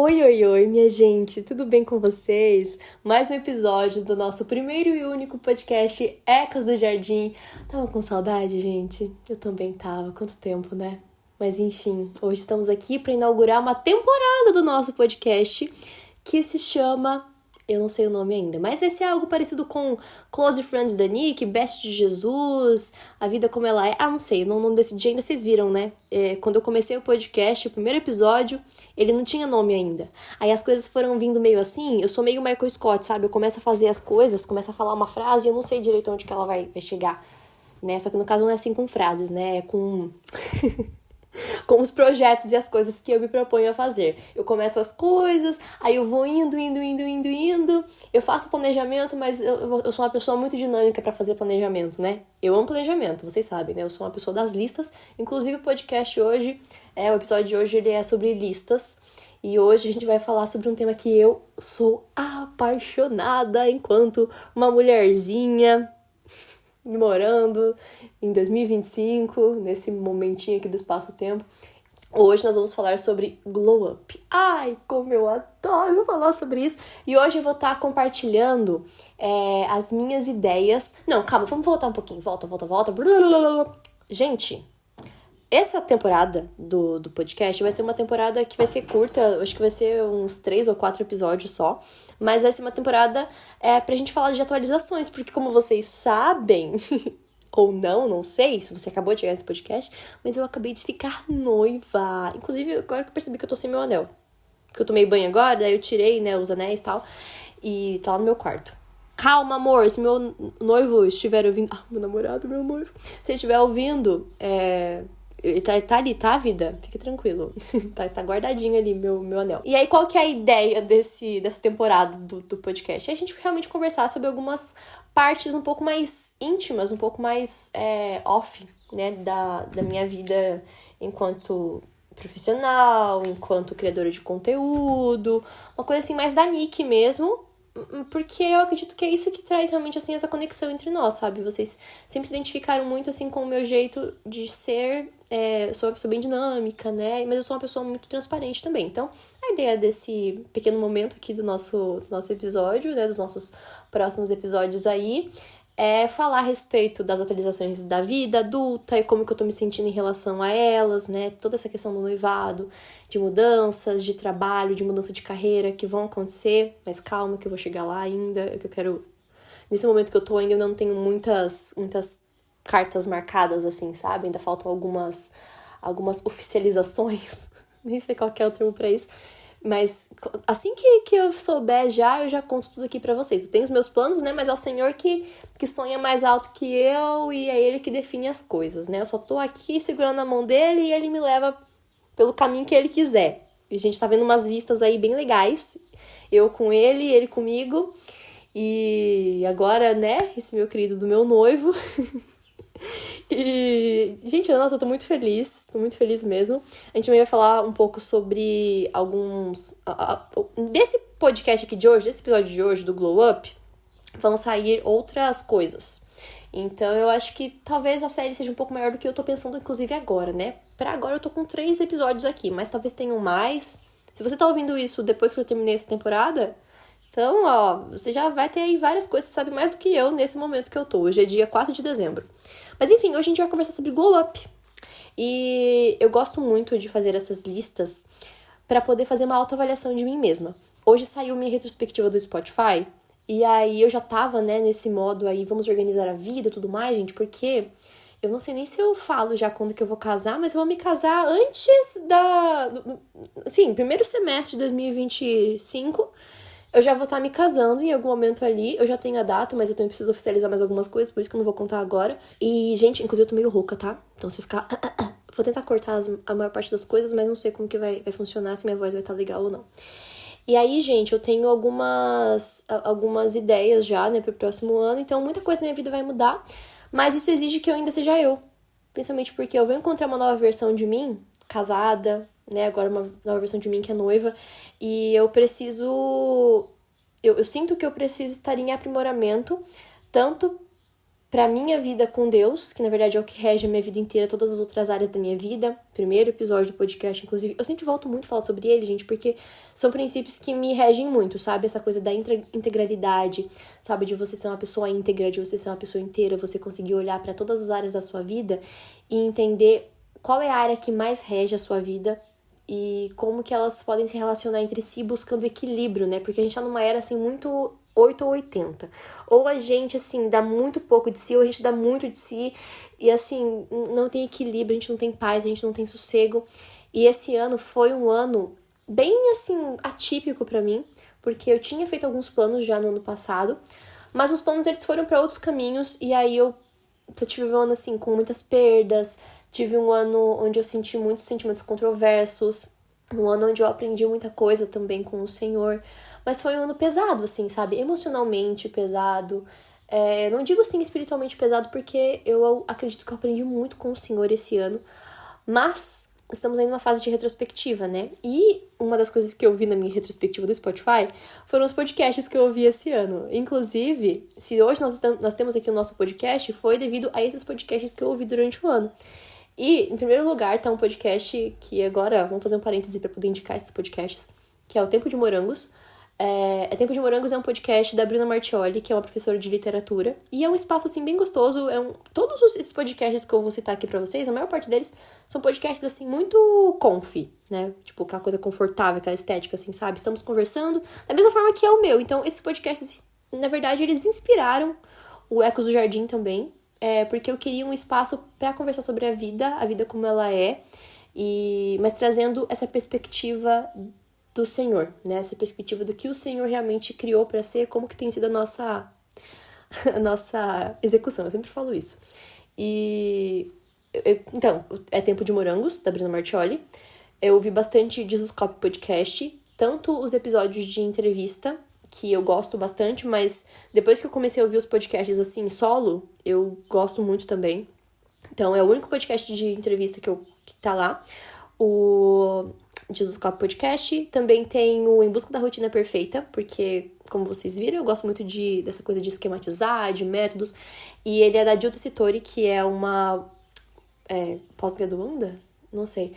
Oi, oi, oi, minha gente, tudo bem com vocês? Mais um episódio do nosso primeiro e único podcast Ecos do Jardim. Tava com saudade, gente? Eu também tava, quanto tempo, né? Mas enfim, hoje estamos aqui para inaugurar uma temporada do nosso podcast que se chama... Eu não sei o nome ainda, mas vai ser algo parecido com Close Friends da Nick, Best de Jesus, A Vida Como Ela É. Não sei, não decidi ainda, vocês viram, né? Quando eu comecei o podcast, o primeiro episódio, ele não tinha nome ainda. Aí as coisas foram vindo meio assim, eu sou meio Michael Scott, sabe? Eu começo a fazer as coisas, começo a falar uma frase e eu não sei direito onde que ela vai chegar, né? Só que no caso não é assim com frases, né? É com... com os projetos e as coisas que eu me proponho a fazer. Eu começo as coisas, aí eu vou indo. Eu faço planejamento, mas eu sou uma pessoa muito dinâmica pra fazer planejamento, né? Eu amo planejamento, vocês sabem, né? Eu sou uma pessoa das listas. Inclusive o podcast hoje, o episódio de hoje, ele é sobre listas. E hoje a gente vai falar sobre um tema que eu sou apaixonada enquanto uma mulherzinha morando em 2025, nesse momentinho aqui do espaço-tempo. Hoje nós vamos falar sobre glow up. Ai, como eu adoro falar sobre isso. E hoje eu vou estar compartilhando as minhas ideias. Não, calma, vamos voltar um pouquinho. Volta. Gente, essa temporada do podcast vai ser uma temporada que vai ser curta, acho que vai ser uns 3 ou 4 episódios só, mas vai ser uma temporada pra gente falar de atualizações, porque como vocês sabem, ou não sei se você acabou de chegar nesse podcast, mas eu acabei de ficar noiva. Inclusive, agora que eu percebi que eu tô sem meu anel, porque eu tomei banho agora, daí eu tirei, né, os anéis e tal, e tá lá no meu quarto. Calma, amor, se meu noivo estiver ouvindo... meu namorado, meu noivo. Se ele estiver ouvindo, ele tá ali, tá, vida? Fique tranquilo. tá guardadinho ali, meu anel. E aí, qual que é a ideia dessa temporada do podcast? É a gente realmente conversar sobre algumas partes um pouco mais íntimas, um pouco mais off, né, da minha vida enquanto profissional, enquanto criadora de conteúdo, uma coisa assim mais da Nick mesmo, porque eu acredito que é isso que traz realmente, assim, essa conexão entre nós, sabe? Vocês sempre se identificaram muito, assim, com o meu jeito de ser. Eu sou uma pessoa bem dinâmica, né? Mas eu sou uma pessoa muito transparente também. Então, a ideia desse pequeno momento aqui do nosso episódio, né? Dos nossos próximos episódios aí, é falar a respeito das atualizações da vida adulta e como que eu tô me sentindo em relação a elas, né? Toda essa questão do noivado, de mudanças, de trabalho, de mudança de carreira que vão acontecer, mas calma que eu vou chegar lá ainda, que eu quero... Nesse momento que eu tô ainda, eu não tenho muitas cartas marcadas, assim, sabe? Ainda faltam algumas oficializações, nem sei qual que é o termo pra isso. Mas assim que eu souber eu já conto tudo aqui pra vocês. Eu tenho os meus planos, né? Mas é o Senhor que sonha mais alto que eu e é Ele que define as coisas, né? Eu só tô aqui segurando a mão dele e Ele me leva pelo caminho que Ele quiser. E a gente tá vendo umas vistas aí bem legais. Eu com Ele comigo. E agora, né? Esse meu querido do meu noivo... E, gente, nossa, eu tô muito feliz mesmo. A gente vai falar um pouco sobre alguns... Desse podcast aqui de hoje, desse episódio de hoje do Glow Up, vão sair outras coisas. Então eu acho que talvez a série seja um pouco maior do que eu tô pensando, inclusive agora, né? Pra agora eu tô com 3 episódios aqui, mas talvez tenham mais. Se você tá ouvindo isso depois que eu terminei essa temporada... Então, ó, você já vai ter aí várias coisas, você sabe mais do que eu nesse momento que eu tô. Hoje é dia 4 de dezembro. Mas enfim, hoje a gente vai conversar sobre Glow Up. E eu gosto muito de fazer essas listas pra poder fazer uma autoavaliação de mim mesma. Hoje saiu minha retrospectiva do Spotify. E aí eu já tava, né, nesse modo aí, vamos organizar a vida e tudo mais, gente. Porque eu não sei nem se eu falo já quando que eu vou casar, mas eu vou me casar antes primeiro semestre de 2025... Eu já vou estar me casando em algum momento ali. Eu já tenho a data, mas eu também preciso oficializar mais algumas coisas, por isso que eu não vou contar agora. E, gente, inclusive eu tô meio rouca, tá? Então se eu ficar... Vou tentar cortar a maior parte das coisas, mas não sei como que vai funcionar, se minha voz vai estar legal ou não. E aí, gente, eu tenho algumas ideias já, né, pro próximo ano. Então muita coisa na minha vida vai mudar. Mas isso exige que eu ainda seja eu. Principalmente porque eu vou encontrar uma nova versão de mim, casada... né, agora uma nova versão de mim que é noiva, e eu preciso... Eu sinto que eu preciso estar em aprimoramento, tanto pra minha vida com Deus, que na verdade é o que rege a minha vida inteira, todas as outras áreas da minha vida. Primeiro episódio do podcast, inclusive. Eu sempre volto muito a falar sobre ele, gente, porque são princípios que me regem muito, sabe? Essa coisa da integralidade, sabe? De você ser uma pessoa íntegra, de você ser uma pessoa inteira, você conseguir olhar pra todas as áreas da sua vida e entender qual é a área que mais rege a sua vida e como que elas podem se relacionar entre si buscando equilíbrio, né? Porque a gente tá numa era, assim, muito 8 ou 80. Ou a gente, assim, dá muito pouco de si, ou a gente dá muito de si, e, assim, não tem equilíbrio, a gente não tem paz, a gente não tem sossego. E esse ano foi um ano bem, assim, atípico pra mim, porque eu tinha feito alguns planos já no ano passado, mas os planos, eles foram pra outros caminhos, e aí eu tive um ano, assim, com muitas perdas, tive um ano onde eu senti muitos sentimentos controversos, um ano onde eu aprendi muita coisa também com o Senhor, mas foi um ano pesado, assim, sabe? Emocionalmente pesado. Não digo, assim, espiritualmente pesado, porque eu acredito que eu aprendi muito com o Senhor esse ano, mas estamos aí numa fase de retrospectiva, né? E uma das coisas que eu vi na minha retrospectiva do Spotify foram os podcasts que eu ouvi esse ano. Inclusive, se hoje nós temos aqui o nosso podcast, foi devido a esses podcasts que eu ouvi durante o ano. E, em primeiro lugar, tá um podcast que agora, vamos fazer um parêntese para poder indicar esses podcasts, que é o Tempo de Morangos. Tempo de Morangos é um podcast da Bruna Martioli, que é uma professora de literatura, e é um espaço, assim, bem gostoso. Todos esses podcasts que eu vou citar aqui pra vocês, a maior parte deles são podcasts, assim, muito comfy, né? Tipo, aquela coisa confortável, aquela estética, assim, sabe? Estamos conversando da mesma forma que é o meu. Então, esses podcasts, na verdade, eles inspiraram o Ecos do Jardim também, porque eu queria um espaço pra conversar sobre a vida como ela é, mas trazendo essa perspectiva do Senhor, né? Essa perspectiva do que o Senhor realmente criou para ser, como que tem sido a nossa execução. Eu sempre falo isso. Então, é Tempo de Morangos, da Bruna Martioli. Eu ouvi bastante Jesuscope Podcast, tanto os episódios de entrevista, que eu gosto bastante, mas depois que eu comecei a ouvir os podcasts assim, solo, eu gosto muito também. Então, é o único podcast de entrevista que tá lá. O Jesuscope Podcast. Também tem o Em Busca da Rotina Perfeita, porque, como vocês viram, eu gosto muito dessa coisa de esquematizar, de métodos. E ele é da Gilda Citori, que é uma pós-graduanda? Não sei.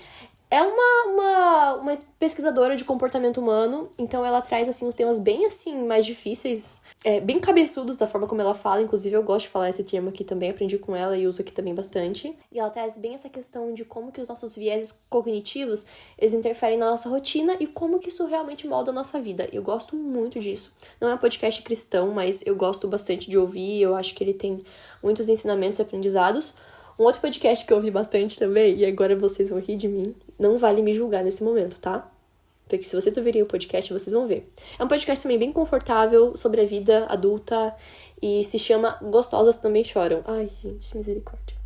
É uma pesquisadora de comportamento humano, então ela traz, assim, uns temas bem, assim, mais difíceis, bem cabeçudos da forma como ela fala. Inclusive, eu gosto de falar esse termo aqui também, aprendi com ela e uso aqui também bastante. E ela traz bem essa questão de como que os nossos vieses cognitivos, eles interferem na nossa rotina e como que isso realmente molda a nossa vida. Eu gosto muito disso. Não é um podcast cristão, mas eu gosto bastante de ouvir, eu acho que ele tem muitos ensinamentos e aprendizados. Um outro podcast que eu ouvi bastante também, e agora vocês vão rir de mim, não vale me julgar nesse momento, tá? Porque se vocês ouvirem o podcast, vocês vão ver. É um podcast também bem confortável, sobre a vida adulta, e se chama Gostosas Também Choram. Ai, gente, misericórdia.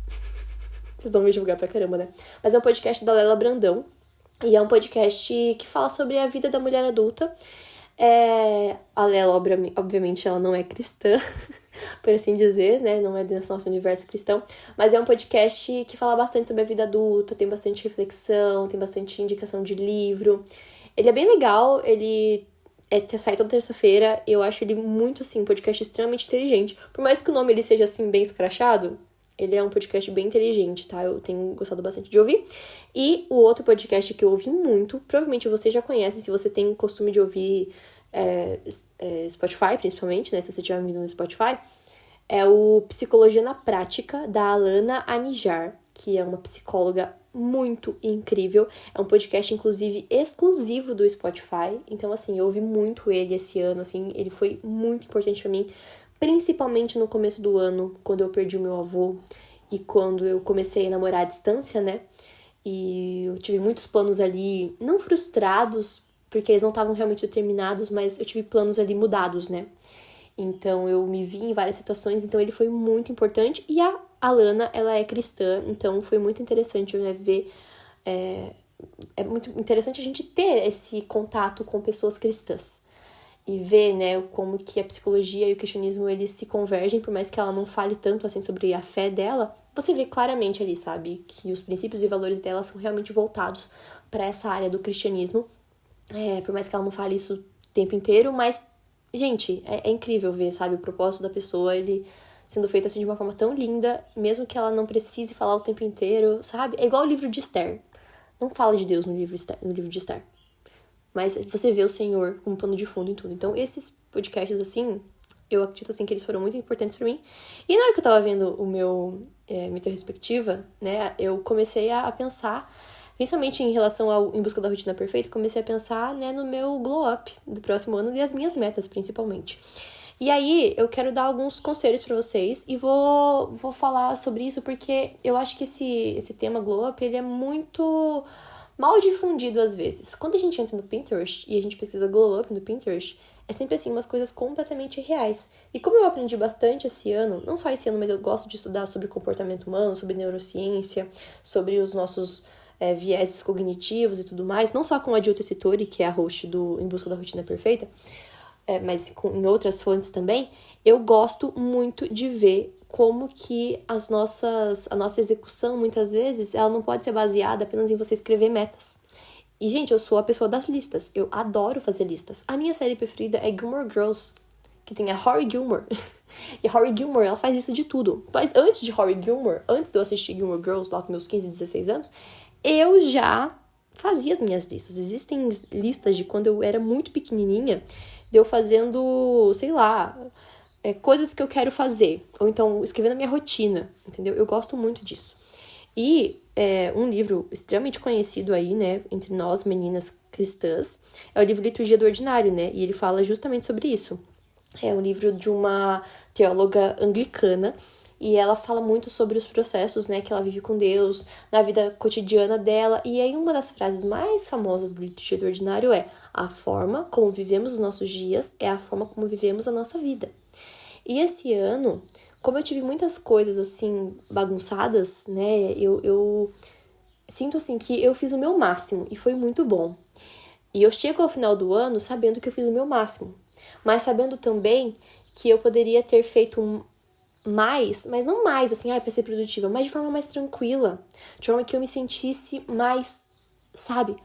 Vocês vão me julgar pra caramba, né? Mas é um podcast da Lela Brandão, e é um podcast que fala sobre a vida da mulher adulta. A Lela, obviamente, ela não é cristã, por assim dizer, né? Não é desse nosso universo cristão, mas é um podcast que fala bastante sobre a vida adulta, tem bastante reflexão, tem bastante indicação de livro. Ele é bem legal, ele sai toda terça-feira, eu acho ele muito, assim, um podcast extremamente inteligente. Por mais que o nome ele seja, assim, bem escrachado, ele é um podcast bem inteligente, tá? Eu tenho gostado bastante de ouvir. E o outro podcast que eu ouvi muito, provavelmente você já conhece, se você tem costume de ouvir Spotify, principalmente, né? Se você estiver ouvindo no Spotify, é o Psicologia na Prática, da Alana Anijar, que é uma psicóloga muito incrível. É um podcast, inclusive, exclusivo do Spotify. Então, assim, eu ouvi muito ele esse ano, assim, ele foi muito importante pra mim, principalmente no começo do ano, quando eu perdi o meu avô e quando eu comecei a namorar à distância, né? E eu tive muitos planos ali, não frustrados, porque eles não estavam realmente determinados, mas eu tive planos ali mudados, né? Então, eu me vi em várias situações, então ele foi muito importante. E a Alana, ela é cristã, então foi muito interessante, né, ver... É muito interessante a gente ter esse contato com pessoas cristãs. E ver, né, como que a psicologia e o cristianismo, eles se convergem, por mais que ela não fale tanto, assim, sobre a fé dela, você vê claramente ali, sabe, que os princípios e valores dela são realmente voltados para essa área do cristianismo. Por mais que ela não fale isso o tempo inteiro, mas, gente, é incrível ver, sabe, o propósito da pessoa, ele sendo feito assim de uma forma tão linda, mesmo que ela não precise falar o tempo inteiro, sabe? É igual o livro de Esther. Não fala de Deus no livro de Esther. Mas você vê o Senhor como pano de fundo em tudo. Então, esses podcasts, assim, eu acredito, assim, que eles foram muito importantes pra mim. E na hora que eu tava vendo o meu retrospectiva, né, eu comecei a pensar, principalmente em relação ao Em Busca da Rotina Perfeita, comecei a pensar, né, no meu glow up do próximo ano e as minhas metas, principalmente. E aí, eu quero dar alguns conselhos pra vocês e vou falar sobre isso porque eu acho que esse tema glow up, ele é muito mal difundido às vezes. Quando a gente entra no Pinterest e a gente pesquisa glow up no Pinterest, é sempre assim, umas coisas completamente reais. E como eu aprendi bastante esse ano, não só esse ano, mas eu gosto de estudar sobre comportamento humano, sobre neurociência, sobre os nossos vieses cognitivos e tudo mais, não só com a Jill Tessitori, que é a host do Em Busca da Rotina Perfeita, mas em outras fontes também, eu gosto muito de ver como que a nossa execução, muitas vezes, ela não pode ser baseada apenas em você escrever metas. E, gente, eu sou a pessoa das listas. Eu adoro fazer listas. A minha série preferida é Gilmore Girls, que tem a Rory Gilmore. E a Rory Gilmore, ela faz lista de tudo. Mas antes de Rory Gilmore, antes de eu assistir Gilmore Girls, lá com meus 15, 16 anos, eu já fazia as minhas listas. Existem listas de quando eu era muito pequenininha, de eu fazendo, sei lá, coisas que eu quero fazer. Ou então, escrevendo a minha rotina, entendeu? Eu gosto muito disso. E um livro extremamente conhecido aí, né, entre nós, meninas cristãs, é o livro Liturgia do Ordinário, né? E ele fala justamente sobre isso. É um livro de uma teóloga anglicana e ela fala muito sobre os processos, né, que ela vive com Deus, na vida cotidiana dela. E aí uma das frases mais famosas do Liturgia do Ordinário é: a forma como vivemos os nossos dias é a forma como vivemos a nossa vida. E esse ano, como eu tive muitas coisas, assim, bagunçadas, né, eu sinto, assim, que eu fiz o meu máximo e foi muito bom. E eu chego ao final do ano sabendo que eu fiz o meu máximo, mas sabendo também que eu poderia ter feito mais, mas não mais, assim, pra ser produtiva, mas de forma mais tranquila, de forma que eu me sentisse mais, sabe?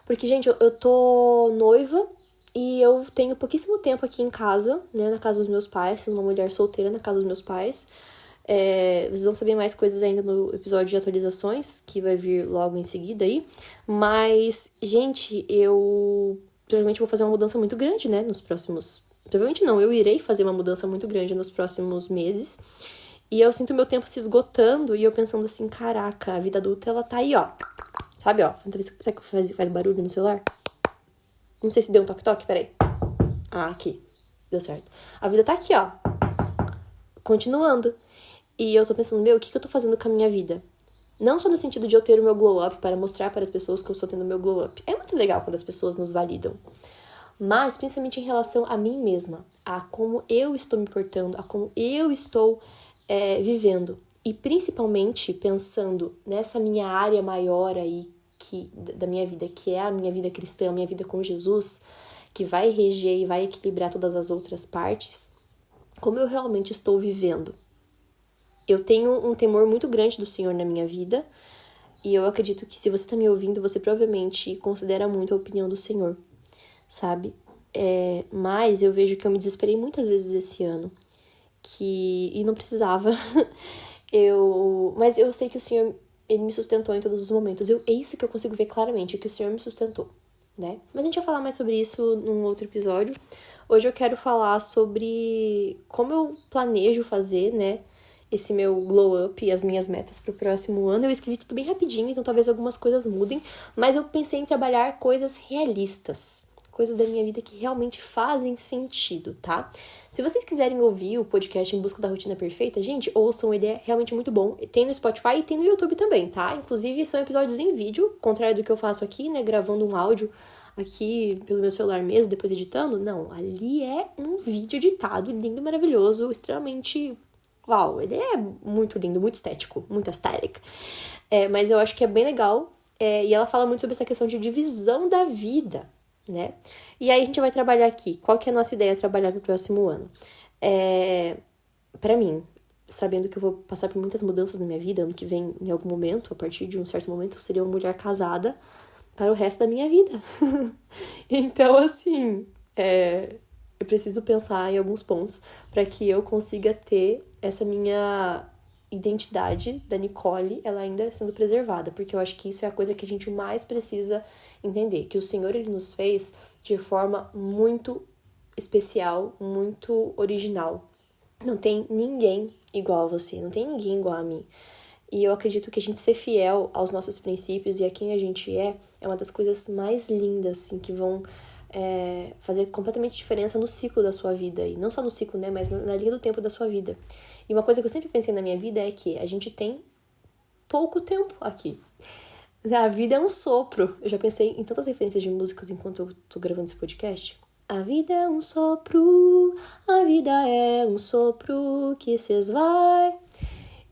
Porque, gente, eu tô noiva e eu tenho pouquíssimo tempo aqui em casa, né, na casa dos meus pais, sendo uma mulher solteira na casa dos meus pais. Vocês vão saber mais coisas ainda no episódio de atualizações, que vai vir logo em seguida aí. Mas, gente, eu provavelmente vou fazer uma mudança muito grande, né, nos próximos... Provavelmente não, eu irei fazer uma mudança muito grande nos próximos meses. E eu sinto meu tempo se esgotando e eu pensando assim, caraca, a vida adulta, ela tá aí, ó. Sabe, ó? Sabe que faz barulho no celular? Não sei se deu um toque-toque, peraí. Ah, aqui. Deu certo. A vida tá aqui, ó. Continuando. E eu tô pensando, o que eu tô fazendo com a minha vida? Não só no sentido de eu ter o meu glow up para mostrar para as pessoas que eu estou tendo o meu glow up. É muito legal quando as pessoas nos validam. Mas, principalmente em relação a mim mesma. A como eu estou me portando. A como eu estou vivendo. E principalmente pensando nessa minha área maior aí da minha vida, que é a minha vida cristã, a minha vida com Jesus, que vai reger e vai equilibrar todas as outras partes, como eu realmente estou vivendo. Eu tenho um temor muito grande do Senhor na minha vida, e eu acredito que se você está me ouvindo, você provavelmente considera muito a opinião do Senhor, sabe? Mas eu vejo que eu me desesperei muitas vezes esse ano, e não precisava. Mas eu sei que o Senhor, Ele me sustentou em todos os momentos. É isso que eu consigo ver claramente, que o Senhor me sustentou, né? Mas a gente vai falar mais sobre isso num outro episódio. Hoje eu quero falar sobre como eu planejo fazer, né, esse meu glow up e as minhas metas pro próximo ano. Eu escrevi tudo bem rapidinho, então talvez algumas coisas mudem, mas eu pensei em trabalhar coisas realistas. Coisas da minha vida que realmente fazem sentido, tá? Se vocês quiserem ouvir o podcast Em Busca da Rotina Perfeita, gente, ouçam, ele é realmente muito bom. Tem no Spotify e tem no YouTube também, tá? Inclusive, são episódios em vídeo, contrário do que eu faço aqui, né? Gravando um áudio aqui pelo meu celular mesmo, depois editando. Não, ali é um vídeo editado, lindo, maravilhoso, extremamente... Uau, ele é muito lindo, muito estético, muito aesthetic. Mas eu acho que é bem legal. E ela fala muito sobre essa questão de divisão da vida, né? E aí a gente vai trabalhar aqui. Qual que é a nossa ideia trabalhar pro próximo ano? Pra mim, sabendo que eu vou passar por muitas mudanças na minha vida, ano que vem, em algum momento, a partir de um certo momento, eu seria uma mulher casada para o resto da minha vida. Então, assim, preciso pensar em alguns pontos para que eu consiga ter essa minha identidade da Nicole, ela ainda sendo preservada, porque eu acho que isso é a coisa que a gente mais precisa entender, que o Senhor, ele nos fez de forma muito especial, muito original. Não tem ninguém igual a você, não tem ninguém igual a mim. E eu acredito que a gente ser fiel aos nossos princípios e a quem a gente é uma das coisas mais lindas, assim, que vão fazer completamente diferença no ciclo da sua vida. E não só no ciclo, né, mas na linha do tempo da sua vida. E uma coisa que eu sempre pensei na minha vida é que a gente tem pouco tempo aqui. A vida é um sopro. Eu já pensei em tantas referências de músicas enquanto eu tô gravando esse podcast. A vida é um sopro, a vida é um sopro que se esvai.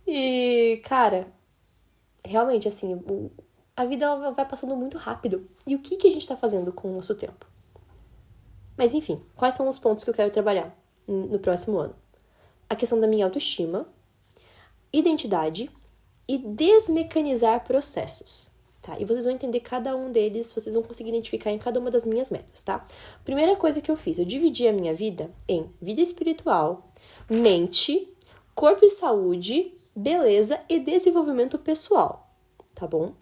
E, cara, realmente, assim, a vida ela vai passando muito rápido. E o que a gente tá fazendo com o nosso tempo? Mas, enfim, quais são os pontos que eu quero trabalhar no próximo ano? A questão da minha autoestima, identidade e desmecanizar processos, tá? E vocês vão entender cada um deles, vocês vão conseguir identificar em cada uma das minhas metas, tá? Primeira coisa que eu fiz, eu dividi a minha vida em vida espiritual, mente, corpo e saúde, beleza e desenvolvimento pessoal, tá bom?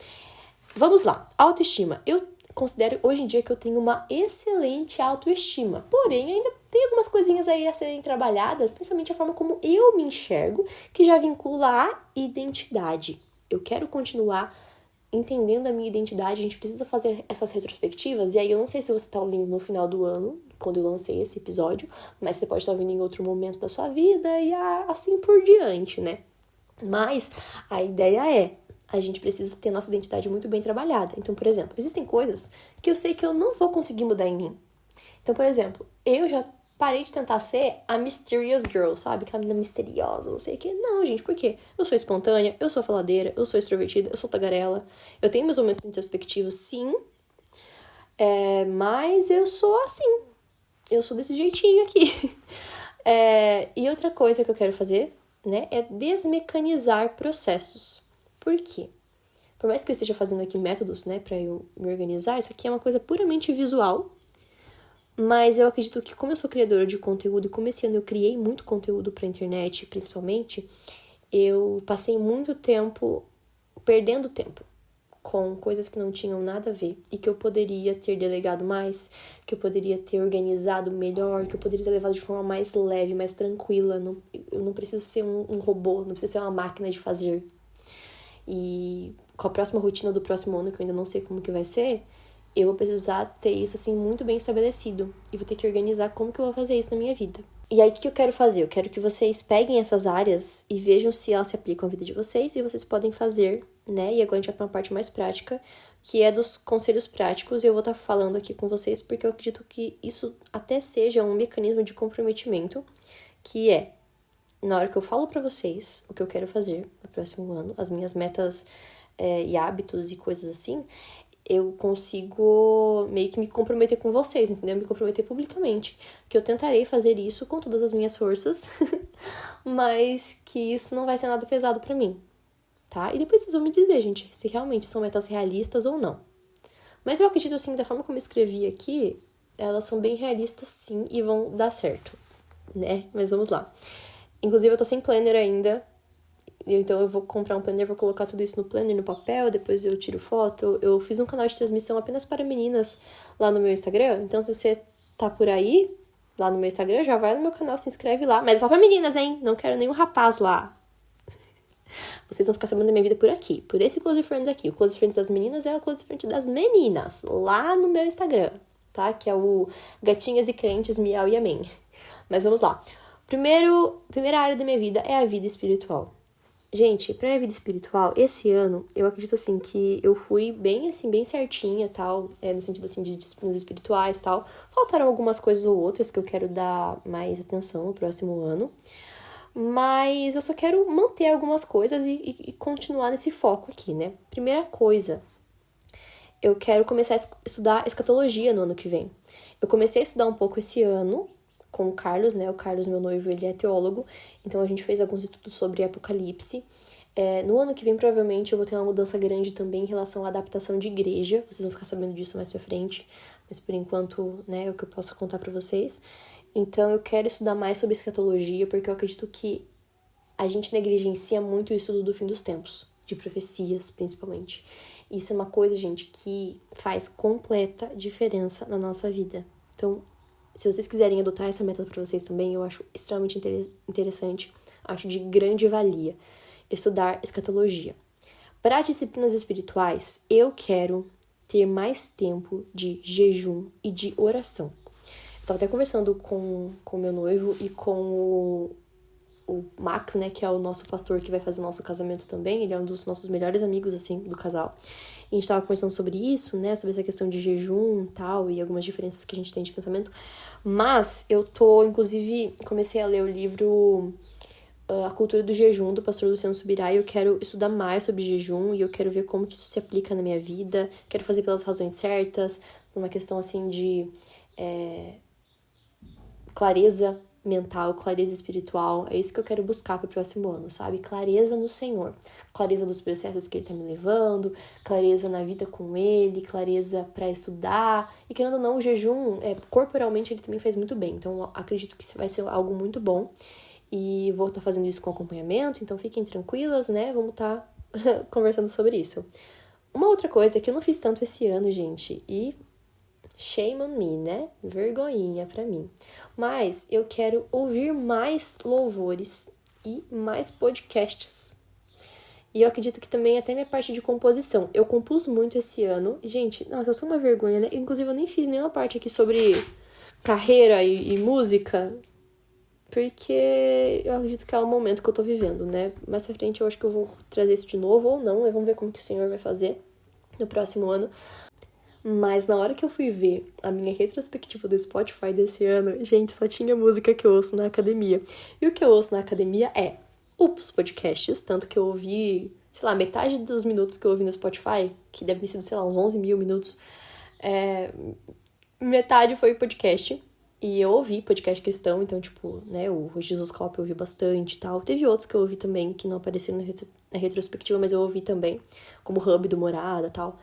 Vamos lá, autoestima. Eu considero hoje em dia que eu tenho uma excelente autoestima, porém ainda tem algumas coisinhas aí a serem trabalhadas, principalmente a forma como eu me enxergo, que já vincula a identidade. Eu quero continuar entendendo a minha identidade, a gente precisa fazer essas retrospectivas, e aí eu não sei se você tá ouvindo no final do ano, quando eu lancei esse episódio, mas você pode estar ouvindo em outro momento da sua vida e assim por diante, né? Mas a ideia é, a gente precisa ter nossa identidade muito bem trabalhada. Então, por exemplo, existem coisas que eu sei que eu não vou conseguir mudar em mim. Então, por exemplo, eu já parei de tentar ser a mysterious girl, sabe? Aquela menina misteriosa, não sei o quê. Não, gente, por quê? Eu sou espontânea, eu sou faladeira, eu sou extrovertida, eu sou tagarela. Eu tenho meus momentos introspectivos, sim. Mas eu sou assim. Eu sou desse jeitinho aqui. E outra coisa que eu quero fazer, né, é desmecanizar processos. Por quê? Por mais que eu esteja fazendo aqui métodos, né, pra eu me organizar, isso aqui é uma coisa puramente visual. Mas eu acredito que como eu sou criadora de conteúdo e como esse ano eu criei muito conteúdo pra internet, principalmente, eu passei muito tempo perdendo tempo com coisas que não tinham nada a ver e que eu poderia ter delegado mais, que eu poderia ter organizado melhor, que eu poderia ter levado de forma mais leve, mais tranquila. Eu não preciso ser um robô, não preciso ser uma máquina de fazer. E com a próxima rotina do próximo ano, que eu ainda não sei como que vai ser, eu vou precisar ter isso, assim, muito bem estabelecido. E vou ter que organizar como que eu vou fazer isso na minha vida. E aí, o que eu quero fazer? Eu quero que vocês peguem essas áreas e vejam se elas se aplicam à vida de vocês e vocês podem fazer, né? E agora a gente vai para uma parte mais prática, que é dos conselhos práticos. E eu vou estar falando aqui com vocês porque eu acredito que isso até seja um mecanismo de comprometimento, que é, na hora que eu falo pra vocês o que eu quero fazer no próximo ano, as minhas metas e hábitos e coisas assim, eu consigo meio que me comprometer com vocês, entendeu? Me comprometer publicamente. Que eu tentarei fazer isso com todas as minhas forças, mas que isso não vai ser nada pesado pra mim, tá? E depois vocês vão me dizer, gente, se realmente são metas realistas ou não. Mas eu acredito, assim, da forma como eu escrevi aqui, elas são bem realistas, sim, e vão dar certo, né? Mas vamos lá. Inclusive, eu tô sem planner ainda, então eu vou comprar um planner, vou colocar tudo isso no planner, no papel, depois eu tiro foto. Eu fiz um canal de transmissão apenas para meninas lá no meu Instagram, então se você tá por aí, lá no meu Instagram, já vai no meu canal, se inscreve lá. Mas é só pra meninas, hein? Não quero nenhum rapaz lá. Vocês vão ficar sabendo da minha vida por aqui, por esse Close Friends aqui. O Close Friends das meninas é o Close Friends das meninas, lá no meu Instagram, tá? Que é o Gatinhas e Crentes, Miau e Amém. Mas vamos lá. Primeira área da minha vida é a vida espiritual. Gente, pra minha vida espiritual, esse ano, eu acredito, assim, que eu fui bem, assim, bem certinha, tal, no sentido, assim, de disciplinas espirituais, tal. Faltaram algumas coisas ou outras que eu quero dar mais atenção no próximo ano. Mas eu só quero manter algumas coisas e continuar nesse foco aqui, né? Primeira coisa, eu quero começar a estudar escatologia no ano que vem. Eu comecei a estudar um pouco esse ano com o Carlos, né? O Carlos, meu noivo, ele é teólogo, então a gente fez alguns estudos sobre Apocalipse. No ano que vem, provavelmente, eu vou ter uma mudança grande também em relação à adaptação de igreja. Vocês vão ficar sabendo disso mais pra frente. mas por enquanto, né, é o que eu posso contar pra vocês. Então eu quero estudar mais sobre escatologia, porque eu acredito que a gente negligencia muito o estudo do fim dos tempos, de profecias, principalmente. Isso é uma coisa, gente, que faz completa diferença na nossa vida. Então, se vocês quiserem adotar essa meta para vocês também, eu acho extremamente interessante, acho de grande valia estudar escatologia. Para disciplinas espirituais, eu quero ter mais tempo de jejum e de oração. Eu tava até conversando com o meu noivo e com o Max, né, que é o nosso pastor que vai fazer o nosso casamento também. Ele é um dos nossos melhores amigos, assim, do casal. E a gente tava conversando sobre isso, né, sobre essa questão de jejum e tal, e algumas diferenças que a gente tem de pensamento. Mas eu inclusive, comecei a ler o livro A Cultura do Jejum, do pastor Luciano Subirá, e eu quero estudar mais sobre jejum, e eu quero ver como que isso se aplica na minha vida. Quero fazer pelas razões certas, por uma questão, assim, de clareza mental, clareza espiritual. É isso que eu quero buscar para o próximo ano, sabe? Clareza no Senhor. Clareza dos processos que Ele tá me levando, clareza na vida com Ele, clareza para estudar. E querendo ou não, o jejum, corporalmente, ele também faz muito bem. Então, eu acredito que vai ser algo muito bom. E vou estar fazendo isso com acompanhamento, então fiquem tranquilas, né? Vamos estar conversando sobre isso. Uma outra coisa que eu não fiz tanto esse ano, gente, e shame on me, né? Vergonhinha pra mim. Mas eu quero ouvir mais louvores e mais podcasts. E eu acredito que também até minha parte de composição. Eu compus muito esse ano. Gente, nossa, eu sou uma vergonha, né? Inclusive, eu nem fiz nenhuma parte aqui sobre carreira e música, porque eu acredito que é o momento que eu tô vivendo, né? Mais pra frente eu acho que eu vou trazer isso de novo ou não, né? Vamos ver como que o Senhor vai fazer no próximo ano. Mas na hora que eu fui ver a minha retrospectiva do Spotify desse ano, gente, só tinha música que eu ouço na academia. E o que eu ouço na academia é os podcasts, tanto que eu ouvi, sei lá, metade dos minutos que eu ouvi no Spotify, que deve ter sido, sei lá, uns 11 mil minutos, metade foi podcast. E eu ouvi podcast cristão, então, tipo, né, o Jesus Cop eu ouvi bastante e tal. Teve outros que eu ouvi também, que não apareceram na retrospectiva, mas eu ouvi também, como Hub do Morada e tal.